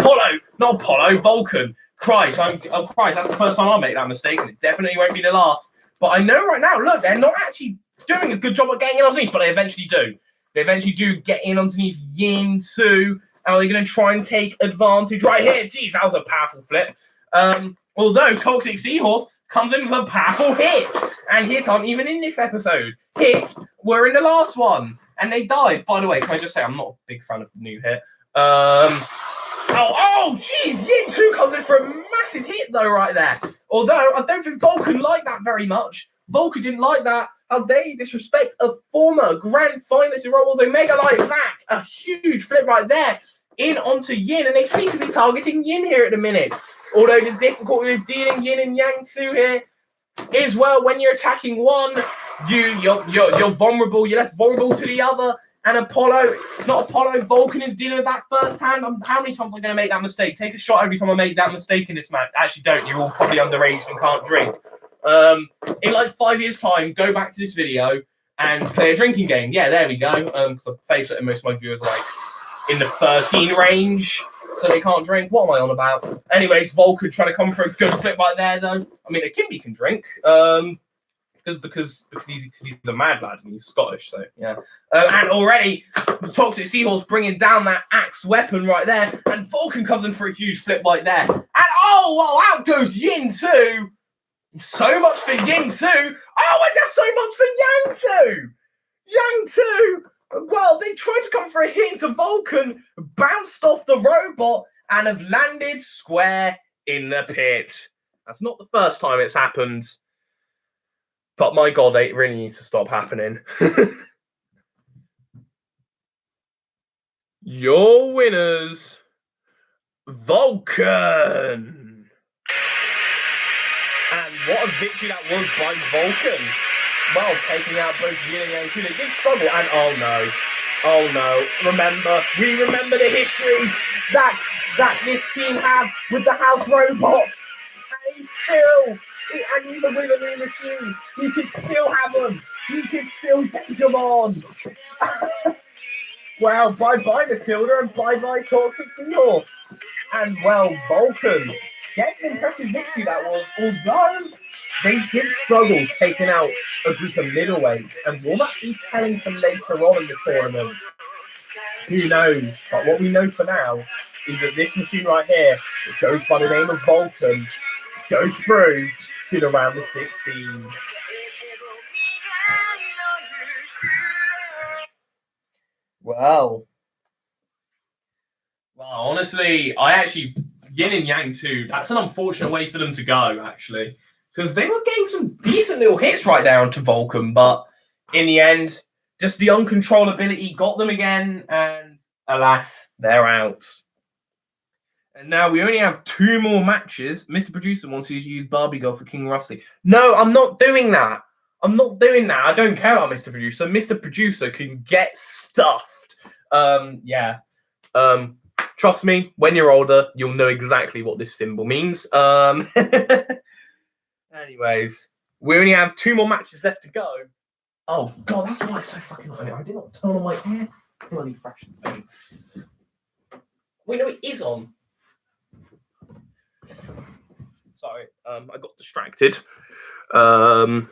Vulcan. Christ, that's the first time I'll make that mistake, and it definitely won't be the last. But I know right now, look, they're not actually doing a good job at getting in underneath, but they eventually do. They eventually do get in underneath Yin 2, and they're going to try and take advantage right here. Jeez, that was a powerful flip. Although Toxic Seahorse comes in with a powerful hit, and hits aren't even in this episode. Hits were in the last one, and they died. By the way, can I just say I'm not a big fan of the new hit. Oh, jeez, Yin 2 comes in for a massive hit, though, right there. Although, I don't think Vulcan liked that very much. Vulcan didn't like that. How dare you disrespect a former grand finalist in Royal Omega like that? A huge flip right there in onto Yin, and they seem to be targeting Yin here at the minute. Although the difficulty of dealing Yin and Yang 2 here is, well, when you're attacking one, you're vulnerable. You're left vulnerable to the other. And Vulcan is dealing with that first hand. How many times am I going to make that mistake? Take a shot every time I make that mistake in this match. Actually, don't. You're all probably underage and can't drink. In like 5 years' time, go back to this video and play a drinking game. Yeah, there we go. Because I face it, and most of my viewers are like in the 13 range, so they can't drink. What am I on about? Anyways, Vulcan trying to come for a good flip right there, though. I mean, a Kimby can drink. Because he's a mad lad and he's Scottish, so yeah. And already the Toxic Seahorse bringing down that axe weapon right there, and Vulcan comes in for a huge flip right there. And out goes Yin 2. So much for Yin 2. Oh, and that's so much for Yang 2. Yang 2. Well, they tried to come for a hit into Vulcan, bounced off the robot, and have landed square in the pit. That's not the first time it's happened. But my God, it really needs to stop happening. Your winners, Vulcan. And what a victory that was by Vulcan. Well, taking out both Yin and Yang 2. They did struggle, and oh no. We remember the history that this team had with the house robots. And even with a new machine, he could still have them. He could still take them on. Well, bye-bye Matilda and bye-bye Toxic Seahorse. And, well, Vulcan gets an impressive victory that was, although they did struggle taking out a group of middleweights. And will that be telling for later on in the tournament? Who knows? But what we know for now is that this machine right here, that goes by the name of Vulcan, goes through to the round of 16. Well, honestly, Yin and Yang 2, that's an unfortunate way for them to go, actually. Because they were getting some decent little hits right down to Vulcan, but in the end, just the uncontrollability got them again, and alas, they're out. And now we only have 2 more matches. Mr. Producer wants you to use Barbie Girl for King Rusty. No, I'm not doing that. I don't care about Mr. Producer. Mr. Producer can get stuffed. Trust me, when you're older, you'll know exactly what this symbol means. Anyways, we only have 2 more matches left to go. Oh, God, that's why it's so fucking hot. I did not turn on my air. Bloody fashion thing. Wait, no, it is on. Sorry, I got distracted. I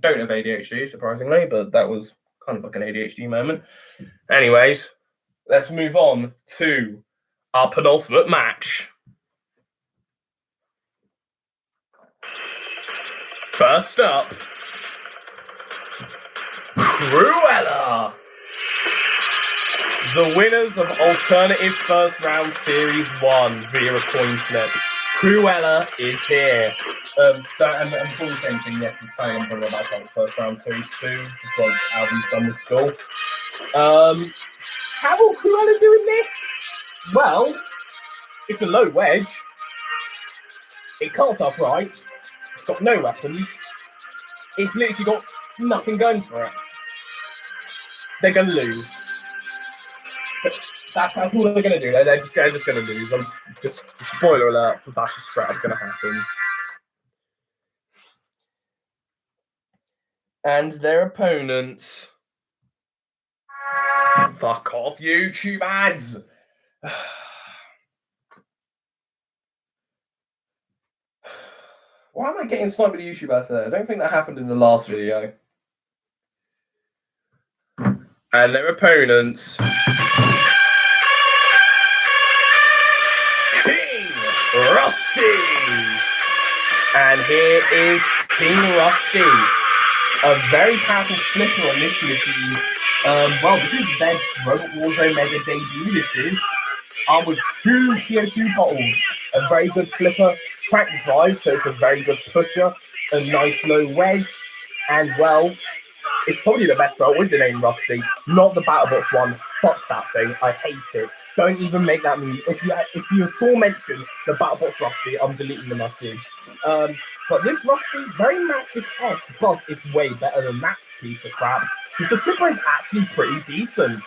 don't have ADHD, surprisingly, but that was kind of like an ADHD moment. Anyways, let's move on to our penultimate match. First up, Cruella. The winners of Alternative First Round Series 1 via a coin flip. Cruella is here. And before we say anything, yes, we're planning on bringing back on First Round Series 2, just once Alvin's done with school. How will Cruella do in this? Well, it's a low wedge. It cuts off right. It's got no weapons. It's literally got nothing going for it. They're going to lose. But that's all they're going to do. They're just going to lose. I'm just spoiler alert, but that's just straight up going to happen. And their opponents. Fuck off, YouTube ads. Why am I getting sniped with YouTube ads there? I don't think that happened in the last video. And their opponents. King Rusty. And here is King Rusty. A very powerful flipper on this machine. Well, this is their Robot Warzone Mega debut. This is with 2 CO2 bottles. A very good flipper, track drive, so it's a very good pusher. A nice low wedge, and well, it's probably the best role with the name Rusty. Not the BattleBots one. Fuck that thing. I hate it. Don't even make that meme. If you at all mention the BattleBots Rusty, I'm deleting the message. But this Rusty, very massive-esque, but it's way better than that piece of crap. Because the flipper is actually pretty decent.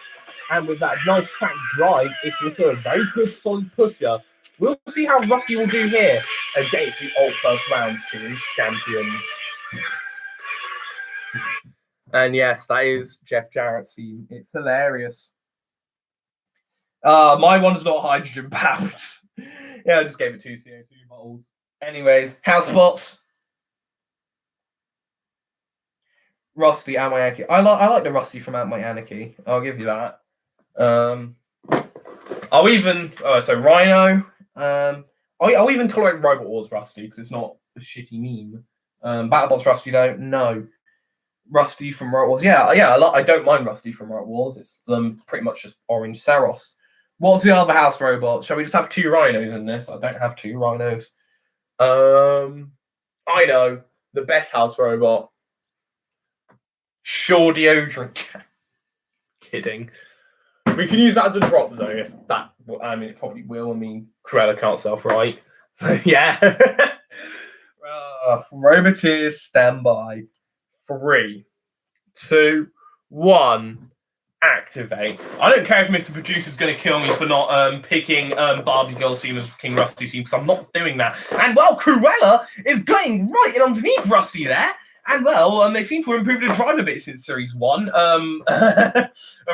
And with that nice track drive, it's also a very good solid pusher. We'll see how Rusty will do here against the old first round series champions. And yes, that is Jeff Jarrett's theme. It's hilarious. My one's not hydrogen powered. Yeah, I just gave it 2 CO2 bottles. Anyways, house spots. Rusty and my Anarchy. I like the Rusty from Out My Anarchy. I'll give you that. I'll even so Rhino. I'll even tolerate Robot Wars Rusty because it's not a shitty meme. BattleBots Rusty though, no. Rusty from Robot Wars, yeah. I don't mind Rusty from Robot Wars. It's pretty much just orange Saros. What's the other house robot? Shall we just have 2 rhinos in this? I don't have 2 rhinos. I know the best house robot. Sure deodorant. Kidding. We can use that as a drop zone if that. I mean, it probably will. I mean, Cruella can't self-right. Yeah. Roboteers, stand by. 3, 2, 1, activate. I don't care if Mr. Producer's going to kill me for not picking Barbie Girl's theme as King Rusty's theme, because I'm not doing that. And, well, Cruella is going right in underneath Rusty there. And, well, they seem to have improved the drive a bit since Series 1 of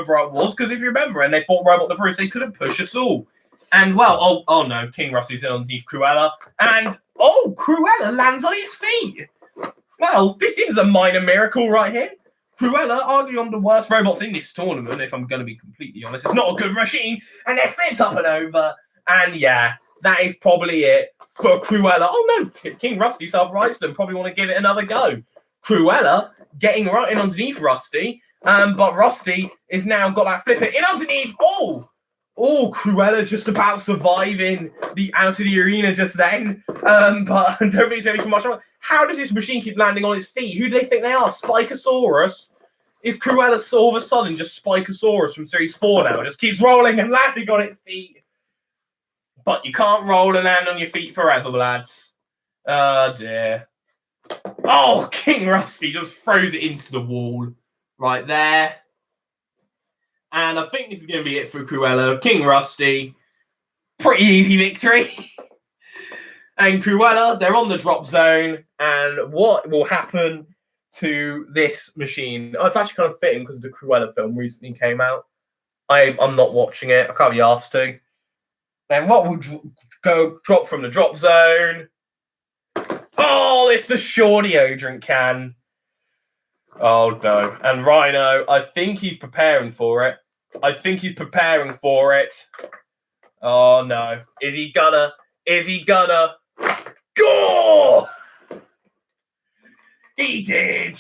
Robot Wars, because if you remember, and they fought Robot the Bruce, they couldn't push at all. And, well, oh no, King Rusty's in underneath Cruella. And, oh, Cruella lands on his feet. Well, this is a minor miracle right here. Cruella, arguably one of the worst robots in this tournament, if I'm going to be completely honest. It's not a good machine, and they're flipped up and over. And yeah, that is probably it for Cruella. Oh no, King Rusty self-rights them. Probably want to give it another go. Cruella getting right in underneath Rusty, but Rusty is now got that flipper in underneath. Oh, Cruella just about surviving the out of the arena just then. But I don't think it's anything much. How does this machine keep landing on its feet? Who do they think they are? Spikosaurus? Is Cruella all of a sudden just Spikosaurus from Series 4 now? It just keeps rolling and landing on its feet. But you can't roll and land on your feet forever, lads. Oh, dear. Oh, King Rusty just throws it into the wall. Right there. And I think this is going to be it for Cruella. King Rusty. Pretty easy victory. And Cruella, they're on the drop zone. And what will happen to this machine? Oh, it's actually kind of fitting because the Cruella film recently came out. I'm not watching it. I can't be asked to. And what will go drop from the drop zone? Oh, it's the Sure deodorant can. Oh, no. And Rhino, I think he's preparing for it. Oh, no. Is he gonna? Go! He did.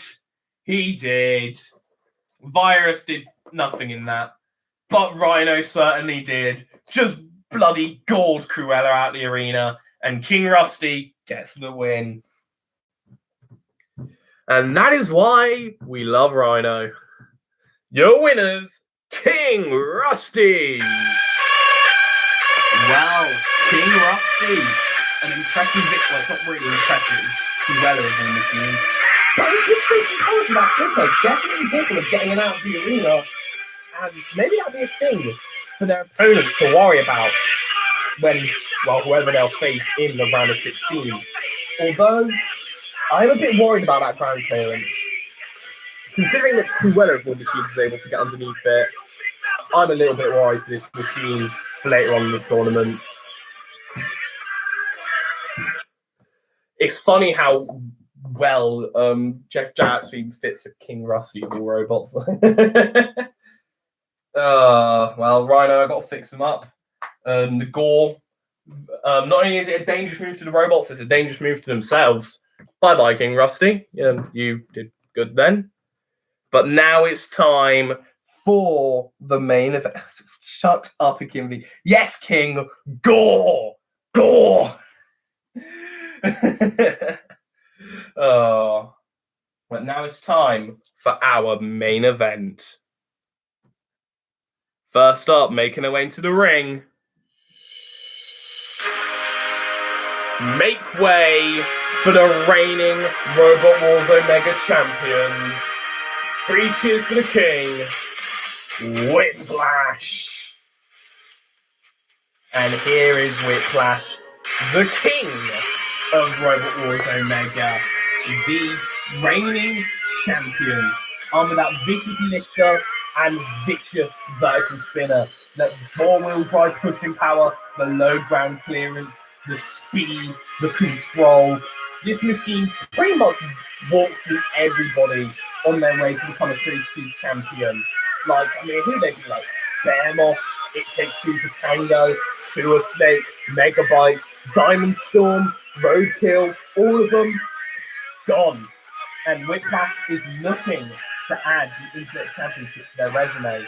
Virus did nothing in that. But Rhino certainly did. Just bloody gored Cruella out the arena. And King Rusty gets the win. And that is why we love Rhino. Your winners, King Rusty. an impressive victory. Well, it's not really impressive. It's Cruella of all machines. But he did show some colours in that flipper. Definitely capable of getting it out of the arena. And maybe that'll be a thing for their opponents to worry about when, well, whoever they'll face in the round of 16. Although, I'm a bit worried about that ground clearance. Considering that Cruella of all machines is able to get underneath it, I'm a little bit worried for this machine for later on in the tournament. It's funny how well Jeff Jarrett's theme fits for King Rusty of all robots. Well, Rhino, I've got to fix them up. The gore. Not only is it a dangerous move to the robots, it's a dangerous move to themselves. Bye-bye, King Rusty. You did good then. But now it's time for the main event. Shut up, Akimbi. Yes, King. Gore! Gore! Oh. But now it's time for our main event. First up, making her way into the ring. Make way for the reigning Robot Wars Omega champions. 3 cheers for the king. Whiplash. And here is Whiplash, the king of Robot Wars Omega, the reigning champion, armed with that vicious lifter and vicious vertical spinner, that 4-wheel drive pushing power, the low ground clearance, the speed, the control. This machine pretty much walks through everybody on their way to become a 3-2 champion. Like, I mean, who they be like? Behemoth, It Takes Two to Tango, Sewer Snake, Megabyte, Diamond Storm, Roadkill, all of them gone. And Whiplash is looking to add the Internet Championship to their resume.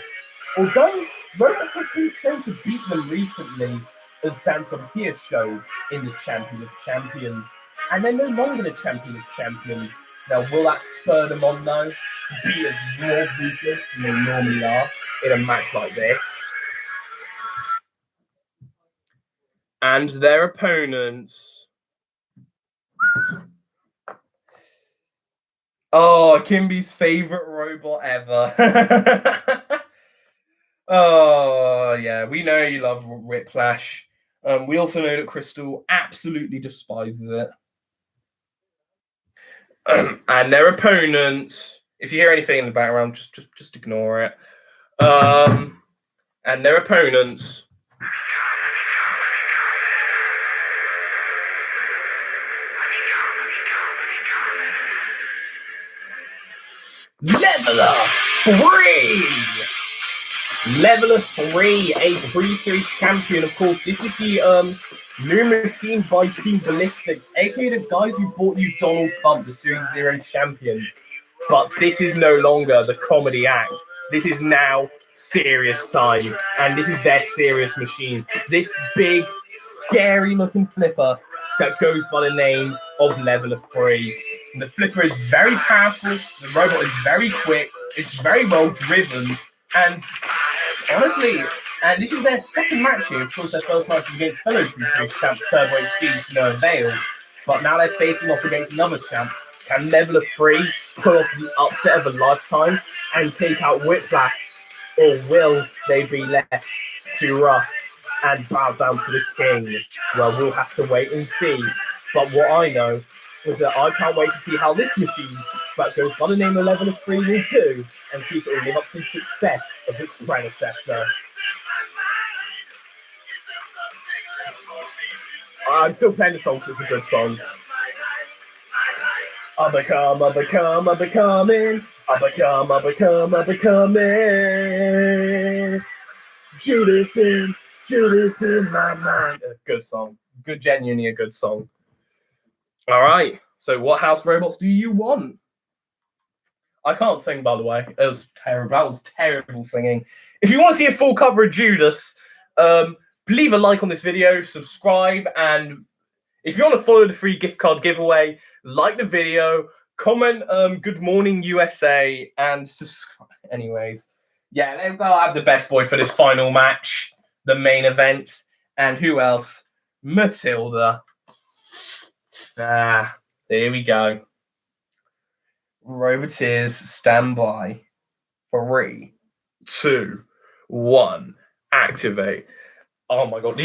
Although robots have been shown to beat them recently, as Danson here showed in the Champion of Champions. And they're no longer the Champion of Champions. Now, will that spur them on, though, to be as more ruthless than they normally are in a match like this? And their opponents. Oh, Kimby's favorite robot ever. Oh, yeah, we know you love Whiplash. We also know that Crystal absolutely despises it. And their opponents, if you hear anything in the background, just ignore it. And their opponents. Leveler 3! Leveler 3, a pre-series champion. Of course, this is the new machine by Team Ballistics, aka the guys who bought you Donald Trump, the Series 0 champions. But this is no longer the comedy act. This is now serious time, and this is their serious machine. This big, scary-looking flipper that goes by the name of Leveler 3. And the flipper is very powerful, the robot is very quick, it's very well driven, and honestly, and this is their second match here. Of course, their first match was against fellow Pre-Series champs Turbo HD to no avail, but now they're facing off against another champ. Can Leveler 3 pull off the upset of a lifetime and take out Whiplash, or will they be left to rust and bow down to the king? Well, we'll have to wait and see. But what I know is that I can't wait to see how this machine that goes by the name of Leveler 3 will do, and see if it will live up to the success of its predecessor. I'm still playing the song, so it's a good song. I become, I'm becoming. Judas in my mind. A good song. Good, genuinely a good song. All right. So what house robots do you want? I can't sing, by the way. It was terrible. That was terrible singing. If you want to see a full cover of Judas, leave a like on this video, subscribe, and if you want to follow the free gift card giveaway, like the video, comment good morning USA, and subscribe. Anyways, yeah, they'll have the best boy for this final match, the main event. And who else Matilda. There we go. Roboteers, stand by. 3, 2, 1, activate. Oh my god!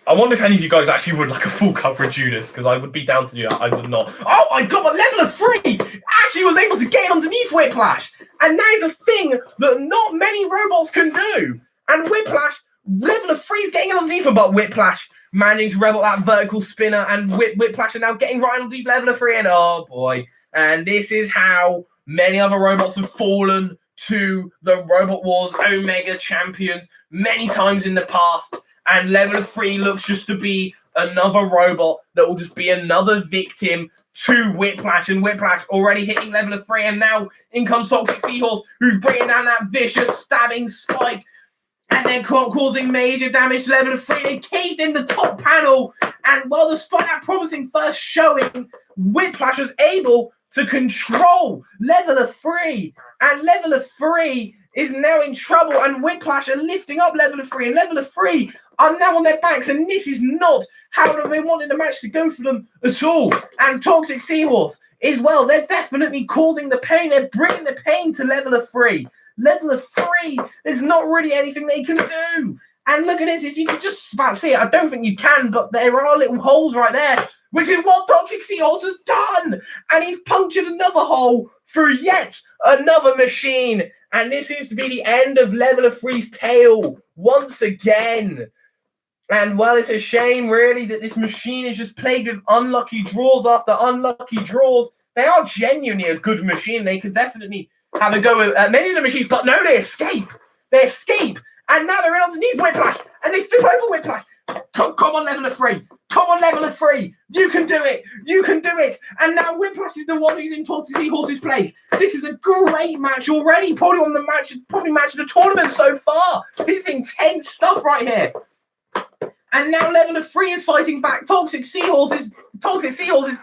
I wonder if any of you guys actually would like a full coverage unit, because I would be down to do that. I would not. Oh my god! But level of 3 actually was able to get underneath Whiplash, and that is a thing that not many robots can do. And Whiplash, level of 3 is getting underneath him, but Whiplash managing to rebel that vertical spinner, and Whiplash are now getting right underneath level of 3, and oh boy! And this is how many other robots have fallen to the Robot Wars Omega champions many times in the past. And level of 3 looks just to be another robot that will just be another victim to Whiplash. And Whiplash already hitting level of 3. And now in comes Toxic Seahorse, who's bringing down that vicious stabbing spike. And they're causing major damage to level of 3. They caved in the top panel. And well, despite that promising first showing, Whiplash was able to control level of 3. And level of 3 is now in trouble. And Whiplash are lifting up level of 3. And level of 3 are now on their backs, and this is not how they wanted the match to go for them at all. And Toxic Seahorse as well, they're definitely causing the pain. They're bringing the pain to level of 3. Level of 3, there's not really anything they can do. And look at this, if you could just about see it, I don't think you can, but there are little holes right there, which is what Toxic Seahorse has done. And he's punctured another hole through yet another machine. And this seems to be the end of level of 3's tale once again. And, well, it's a shame, really, that this machine is just plagued with unlucky draws after unlucky draws. They are genuinely a good machine. They could definitely have a go with many of the machines, but no, they escape. They escape. And now they're in underneath Whiplash, and they flip over Whiplash. Come on, level of 3. Come on, level of 3. You can do it. You can do it. And now Whiplash is the one who's in Toxic Seahorse's place. This is a great match already. Probably match of the tournament so far. This is intense stuff right here. And now level of 3 is fighting back. Toxic Seahorse is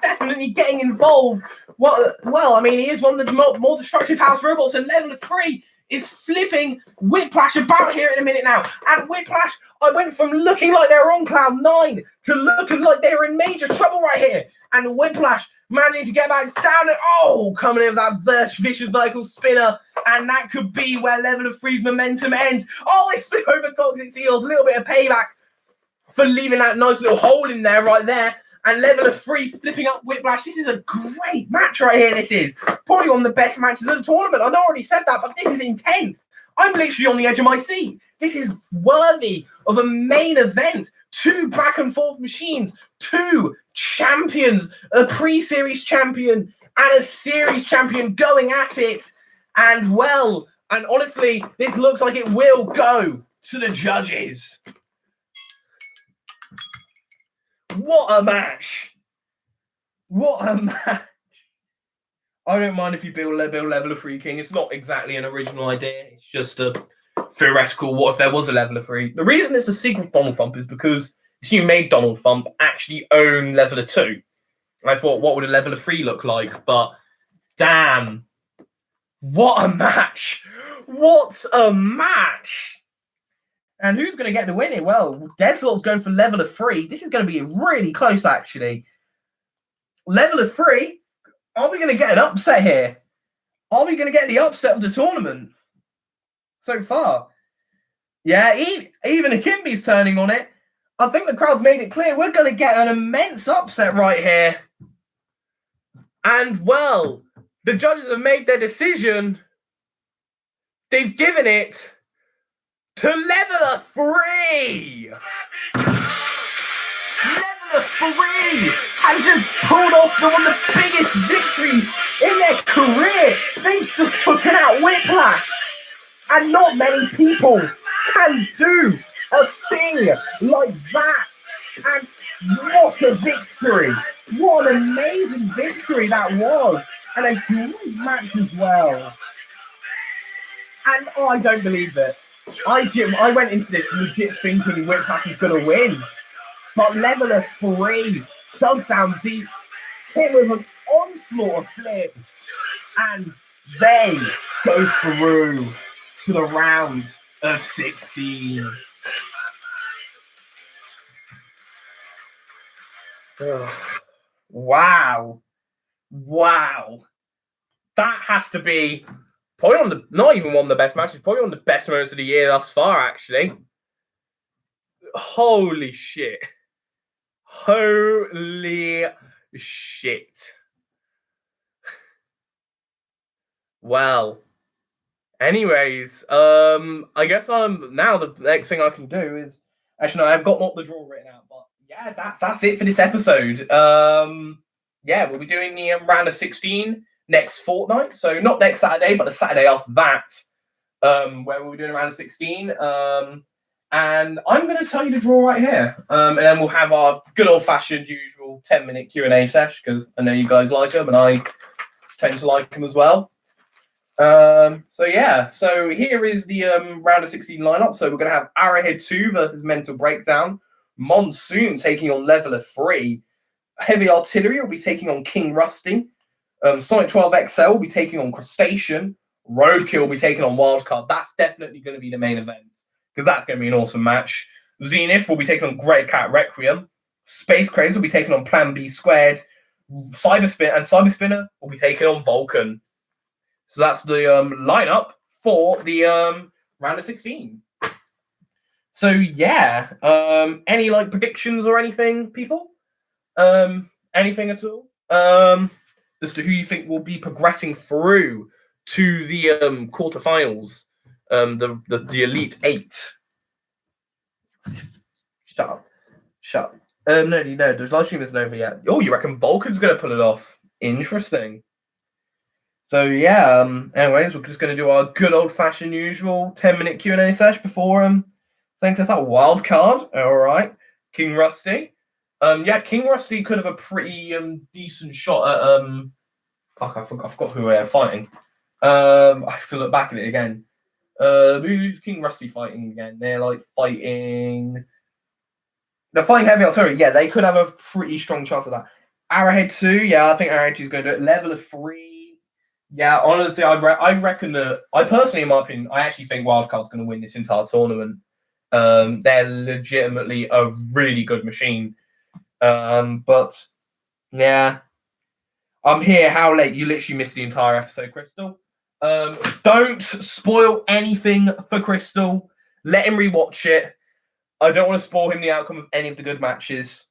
definitely getting involved. Well, I mean, he is one of the more destructive house robots, and level of 3 is flipping Whiplash about here in a minute now. And Whiplash, I went from looking like they were on cloud 9 to looking like they were in major trouble right here. And Whiplash managing to get back down and coming in with that vicious vertical spinner. And that could be where level of 3's momentum ends. They flip over Toxic Seahorse, a little bit of payback for leaving that nice little hole in there right there. And level of 3 flipping up Whiplash. This is a great match right here, this is. Probably one of the best matches of the tournament. I already said that, but this is intense. I'm literally on the edge of my seat. This is worthy of a main event. 2 back and forth machines. 2 champions. A pre-series champion and a series champion going at it. And well, and honestly, this looks like it will go to the judges. What a match! What a match! I don't mind if you build level of 3 king. It's not exactly an original idea. It's just a theoretical, what if there was a level of 3? The reason it's the sequel to Donald Thump is because you made Donald Thump actually own level of 2. I thought, what would a level of 3 look like? But damn, what a match! What a match! And who's going to get the win? Well, Deslot's going for level of 3. This is going to be really close, actually. Level of 3. Are we going to get an upset here? Are we going to get the upset of the tournament so far? Yeah, even Akimbi's turning on it. I think the crowd's made it clear. We're going to get an immense upset right here. And, well, the judges have made their decision. They've given it to level of 3. Level of 3 has just pulled off one of the biggest victories in their career. They've just taken out Whiplash. And not many people can do a thing like that. And what a victory. What an amazing victory that was. And a great match as well. And I don't believe it. I went into this legit thinking Whiplash was going to win. But level of 3 dug down deep, hit with an onslaught of flips, and they go through to the round of 16. Wow. That has to be probably not even one of the best matches, probably one of the best moments of the year thus far, actually. Holy shit. Well, anyways, I guess now the next thing I can do is actually no, I've got not the draw written out, but yeah, that's it for this episode. Yeah, we'll be doing the round of 16 next fortnight, so not next Saturday, but the Saturday after that, where we'll be doing a round of 16. And I'm going to tell you the draw right here, and then we'll have our good old-fashioned usual 10-minute Q&A sesh because I know you guys like them, and I tend to like them as well. So yeah, so here is the round of 16 lineup. So we're going to have Arrowhead 2 versus Mental Breakdown, Monsoon taking on Leveler 3, Heavy Artillery will be taking on King Rusty, Sonic 12 XL will be taking on Crustacean, Roadkill will be taking on Wildcard. That's definitely going to be the main event because that's going to be an awesome match. Zenith will be taking on Grey Cat Requiem, Space Craze will be taking on Plan B Squared, Cyber Spinner will be taking on Vulcan. So that's the lineup for the round of 16. So yeah, any like predictions or anything, people? Anything at all? As to who you think will be progressing through to the quarterfinals, the Elite Eight. Shut up. No, the live stream isn't over yet. Oh, you reckon Vulcan's gonna pull it off? Interesting. So yeah, anyways, we're just going to do our good old-fashioned usual 10-minute Q&A sesh before thank us out. Wild card, all right. King Rusty. Yeah, King Rusty could have a pretty decent shot at I forgot who we're fighting. I have to look back at it again. Who's King Rusty fighting again? They're like fighting. They're fighting Heavy Artillery. Yeah, they could have a pretty strong chance of that. Arrowhead 2, yeah, I think Arrowhead 2 is going to do it. Leveler 3. Yeah, honestly, I reckon that I personally, in my opinion, I actually think Wildcard's going to win this entire tournament. They're legitimately a really good machine. But yeah, I'm here. How late? You literally missed the entire episode, Crystal. Don't spoil anything for Crystal. Let him rewatch it. I don't want to spoil him the outcome of any of the good matches.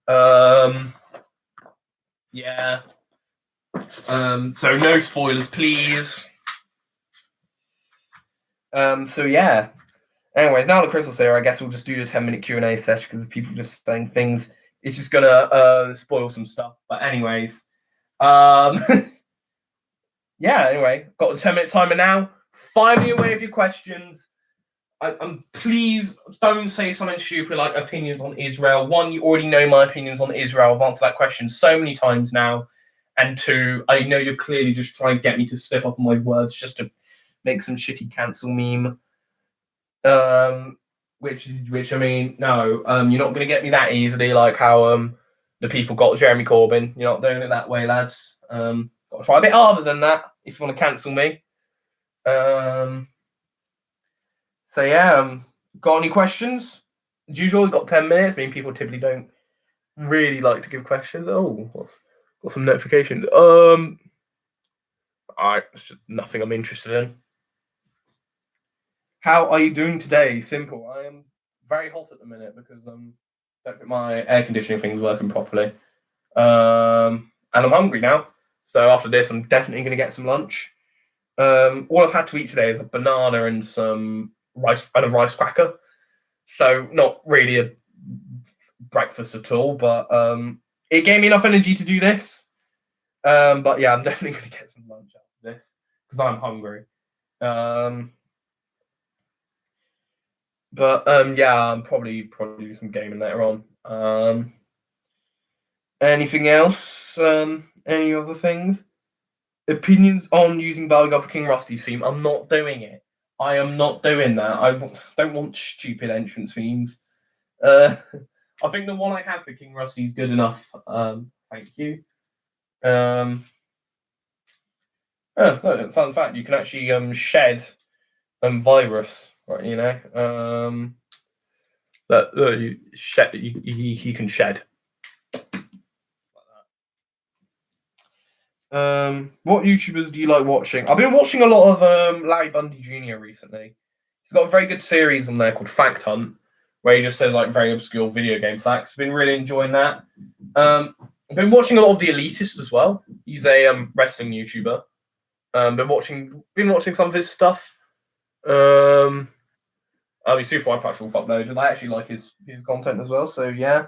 Yeah. So no spoilers, please. So yeah. Anyways, now that Crystal's here, I guess we'll just do the 10-minute Q&A session because people just saying things. It's just gonna spoil some stuff. But anyways, yeah. Anyway, got the 10-minute timer now. Fire me away with your questions. Please don't say something stupid like opinions on Israel. One, you already know my opinions on Israel. I've answered that question so many times now. And two, I know you're clearly just trying to get me to slip up on my words just to make some shitty cancel meme. Which I mean, no, you're not going to get me that easily like how the people got Jeremy Corbyn. You're not doing it that way, lads. Got to try a bit harder than that if you want to cancel me. So yeah, got any questions? As usual, we've got 10 minutes. I mean, people typically don't really like to give questions. Oh, got some notifications. Alright, it's just nothing I'm interested in. How are you doing today? Simple. I am very hot at the minute because don't think my air conditioning thing's working properly. And I'm hungry now. So after this, I'm definitely going to get some lunch. All I've had to eat today is a banana and some rice and a rice cracker. So not really a breakfast at all, but it gave me enough energy to do this. But yeah, I'm definitely going to get some lunch after this because I'm hungry. But yeah, I'm probably do some gaming later on. Anything else? Any other things? Opinions on using Ballygoff for King Rusty's theme? I'm not doing it. I am not doing that. I don't want stupid entrance themes. I think the one I have for King Rusty is good enough. Thank you. Fun fact: you can actually shed virus, right? You know, that you can shed. What YouTubers do you like watching? I've been watching a lot of Larry Bundy Jr. recently. He's got a very good series on there called Fact Hunt, where he just says like very obscure video game facts. Been really enjoying that. I've been watching a lot of The Elitist as well. He's a wrestling YouTuber. Been watching some of his stuff. He's super wide platform upload, and I actually like his content as well. So yeah.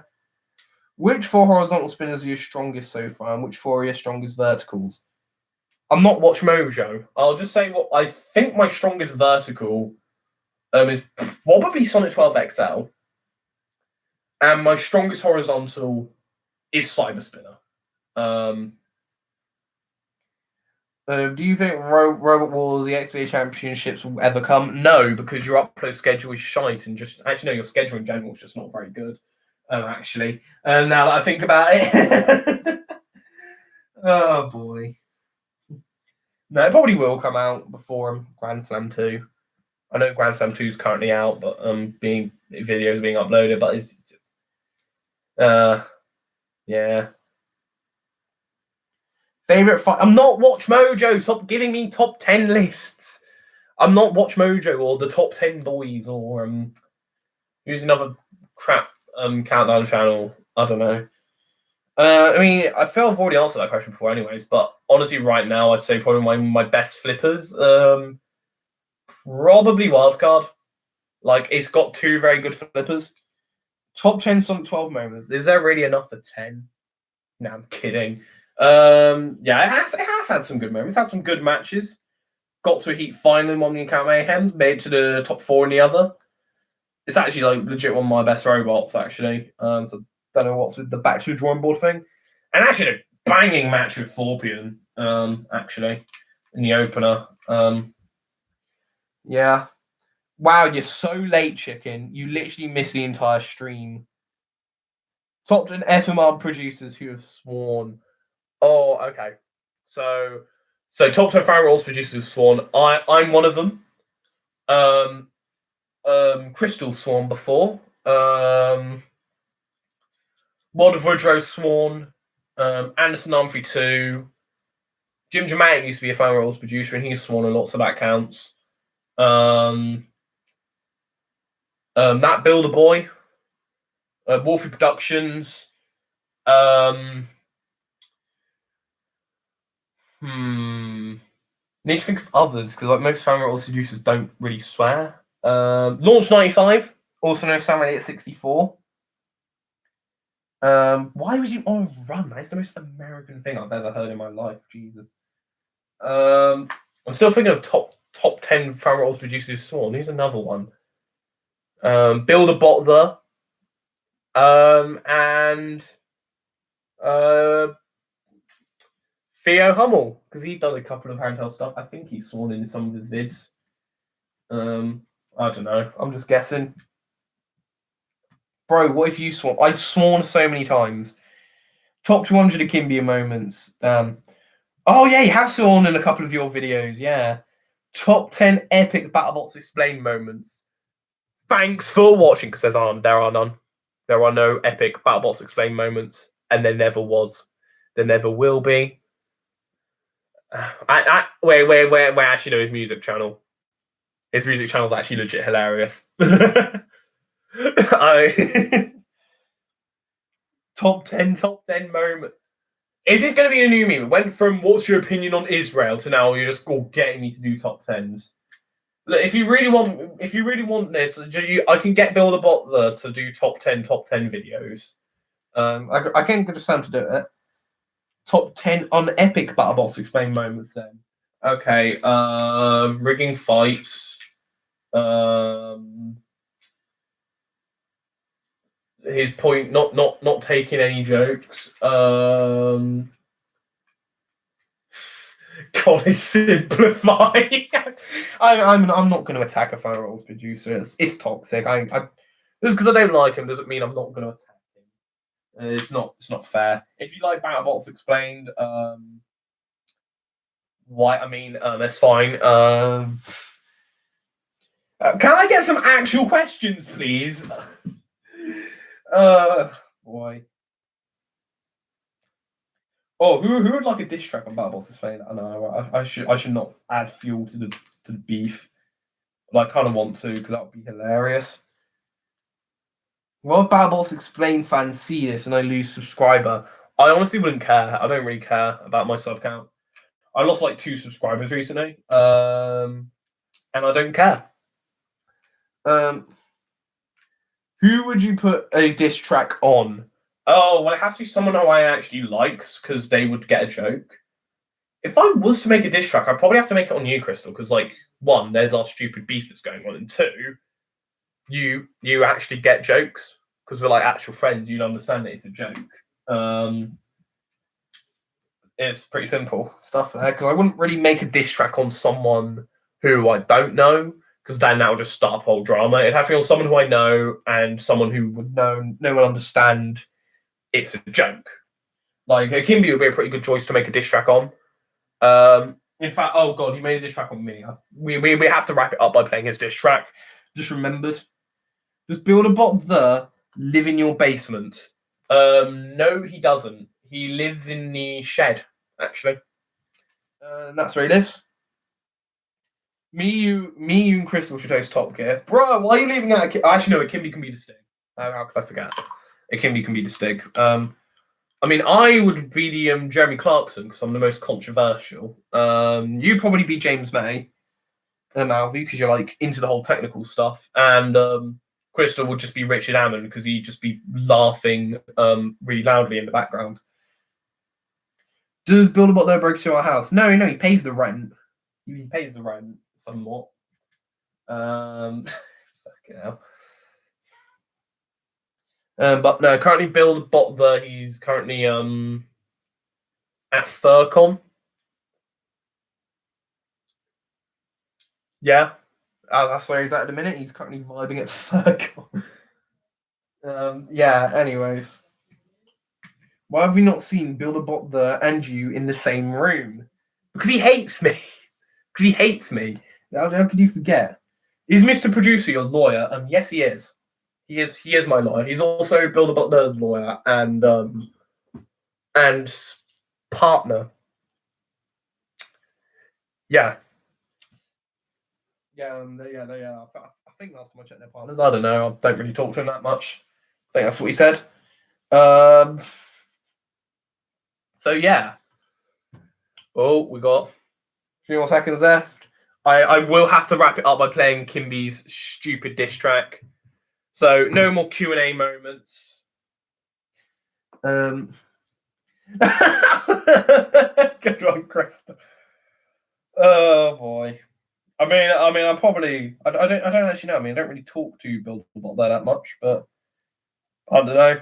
Which 4 horizontal spinners are your strongest so far, and which 4 are your strongest verticals? I'm not Watch Mojo. I'll just say what I think my strongest vertical is probably Sonic 12 XL, and my strongest horizontal is Cyber Spinner. Do you think Robot Wars, the XBA Championships will ever come? No, because your upload schedule is shite, and just actually no, your schedule in general is just not very good. Actually, now that I think about it, oh boy, no, it probably will come out before Grand Slam 2. I know Grand Slam 2 is currently out, but videos being uploaded, but it's yeah. Favorite fight? I'm not Watch Mojo. Stop giving me top 10 lists. I'm not Watch Mojo or the top 10 boys or who's another crap countdown channel. I don't know. I mean, I feel I've already answered that question before, anyways. But honestly, right now, I'd say probably my best flippers. Probably Wildcard. Like, it's got 2 very good flippers. Top 10 Sonic 12 moments. Is there really enough for 10? No, I'm kidding. Yeah, it has had some good moments. Had some good matches. Got to a heat final in one Encounter Mayhems. Made it to the top 4 in the other. It's actually like legit one of my best robots, actually. So don't know what's with the back to the drawing board thing. And actually a banging match with Forpian, actually, in the opener. Yeah. Wow, you're so late, chicken. You literally missed the entire stream. Top 10 FMR producers who have sworn. Oh, okay. So top 10 Farrell Rolls producers have sworn. I'm one of them. Crystal sworn before. World of Woodrow sworn. Anderson Humphrey 2. Jim Germanic used to be a Farrell Rolls producer, and he's sworn a lot, so that counts. That Builder Boy. Wolfie Productions. Need to think of others because like most fan rolls producers don't really swear. Launch 95, also known as Samurai at 64. Why was you on a run? That's the most American thing I've ever heard in my life. Jesus. I'm still thinking of top 10 fan rolls producers sworn. Here's another one. Build a Bot and Theo Hummel, because he does a couple of handheld stuff. I think he's sworn in some of his vids. I don't know. I'm just guessing. Bro, what if you sworn? I've sworn so many times. Top 200 Akimbia moments. Oh, yeah, you have sworn in a couple of your videos. Yeah. Top 10 epic BattleBots Explained moments. Thanks for watching, because there are none. There are no epic BattleBots Explained moments, and there never was. There never will be. Where actually know his music channel. His music channel is actually legit hilarious. Top 10 moment. Is this going to be a new meme? It went from what's your opinion on Israel to now you're just all getting me to do top 10s. Look, if you really want this, I can get Builder Butler to do top 10 videos. I can get Sam to do it. Top 10 on epic BattleBots Explained moments then. Okay, rigging fights. His point, not taking any jokes. God, it's simplified. I'm not going to attack a Fire Rolls producer. It's toxic. Just because I don't like him doesn't mean I'm not going to attack him. It's not fair. If you like BattleBots Explained, that's fine. Can I get some actual questions, please? Boy. Oh, who would like a diss track on BattleBots Explained? I know I should not add fuel to the beef, but I kind of want to because that would be hilarious. What if BattleBots Explained fans see this and I lose subscriber? I honestly wouldn't care. I don't really care about my sub count. I lost like 2 subscribers recently, and I don't care. Who would you put a diss track on? Oh, well, it has to be someone who I actually likes because they would get a joke. If I was to make a diss track, I'd probably have to make it on you, Crystal, because like 1, there's our stupid beef that's going on, and 2, you actually get jokes because we're like actual friends. You'd understand that it's a joke. It's pretty simple stuff there because I wouldn't really make a diss track on someone who I don't know because then that would just start a whole drama. It'd have to be on someone who I know and someone who would know will understand it's a joke. Like Kimby would be a pretty good choice to make a diss track on. In fact, oh god, he made a diss track on me. We have to wrap it up by playing his diss track. Just remembered. Does Build-A-Bot live in your basement? No, he doesn't. He lives in the shed, actually. That's where he lives. Me, you, and Crystal should host Top Gear. Bro, why are you leaving out? Actually, no, Kimby can be the Stig. How could I forget? Kimby can be the Stig. I mean, I would be the Jeremy Clarkson because I'm the most controversial. You'd probably be James May and Malvi because you're like into the whole technical stuff. And Crystal would just be Richard Hammond because he'd just be laughing really loudly in the background. Does Build-A-Bot break into our house? No, he pays the rent. He pays the rent somewhat. Fucking hell. But no, currently Build-A-Bot he's currently at Furcon. Yeah, that's where he's at the minute. He's currently vibing at Furcon. Yeah. Anyways, why have we not seen Build-A-Bot and you in the same room? Because he hates me. Because he hates me. How could you forget? Is Mr. Producer your lawyer? Yes, he is. He is my lawyer. He's also Build-A-Bot's lawyer and partner. Yeah. Yeah. I think last time I checked their partners. I don't know. I don't really talk to him that much. I think that's what he said. So yeah. Oh, we got a few more seconds left. I will have to wrap it up by playing Kimby's stupid diss track. So no more Q&A moments. Good one, Krista. Oh boy. I mean, I'm probably I don't actually know. I mean, I don't really talk to Build-A-Bot that much, but I don't know.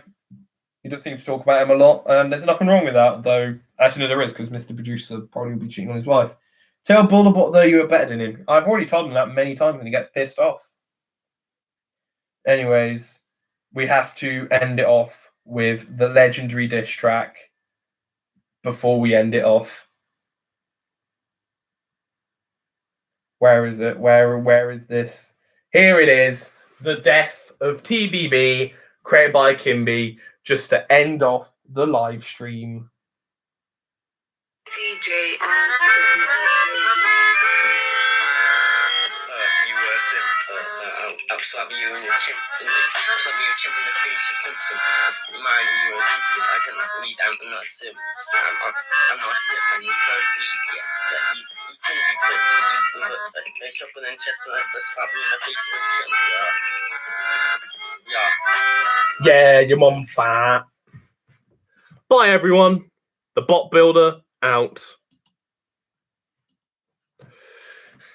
He does seem to talk about him a lot, and there's nothing wrong with that, though. Actually, no, there is, because Mr. Producer probably will be cheating on his wife. Tell Build-A-Bot you are better than him. I've already told him that many times, and he gets pissed off. Anyways, we have to end it off with the legendary diss track before we end it off. Where is it? Where is this? Here it is. The death of TBB, created by Kimby, just to end off the live stream. DJ I'll slap you in your chin. I'll slap you in the face, you Simpson. Mind you, you're stupid. I cannot believe I'm not a sim. I'm not a sim, and you heard me. Yeah, you can be good. They shop in Chester, they slap me in the face with shit. Yeah, your mom fat. Bye, everyone. The Bot Builder out.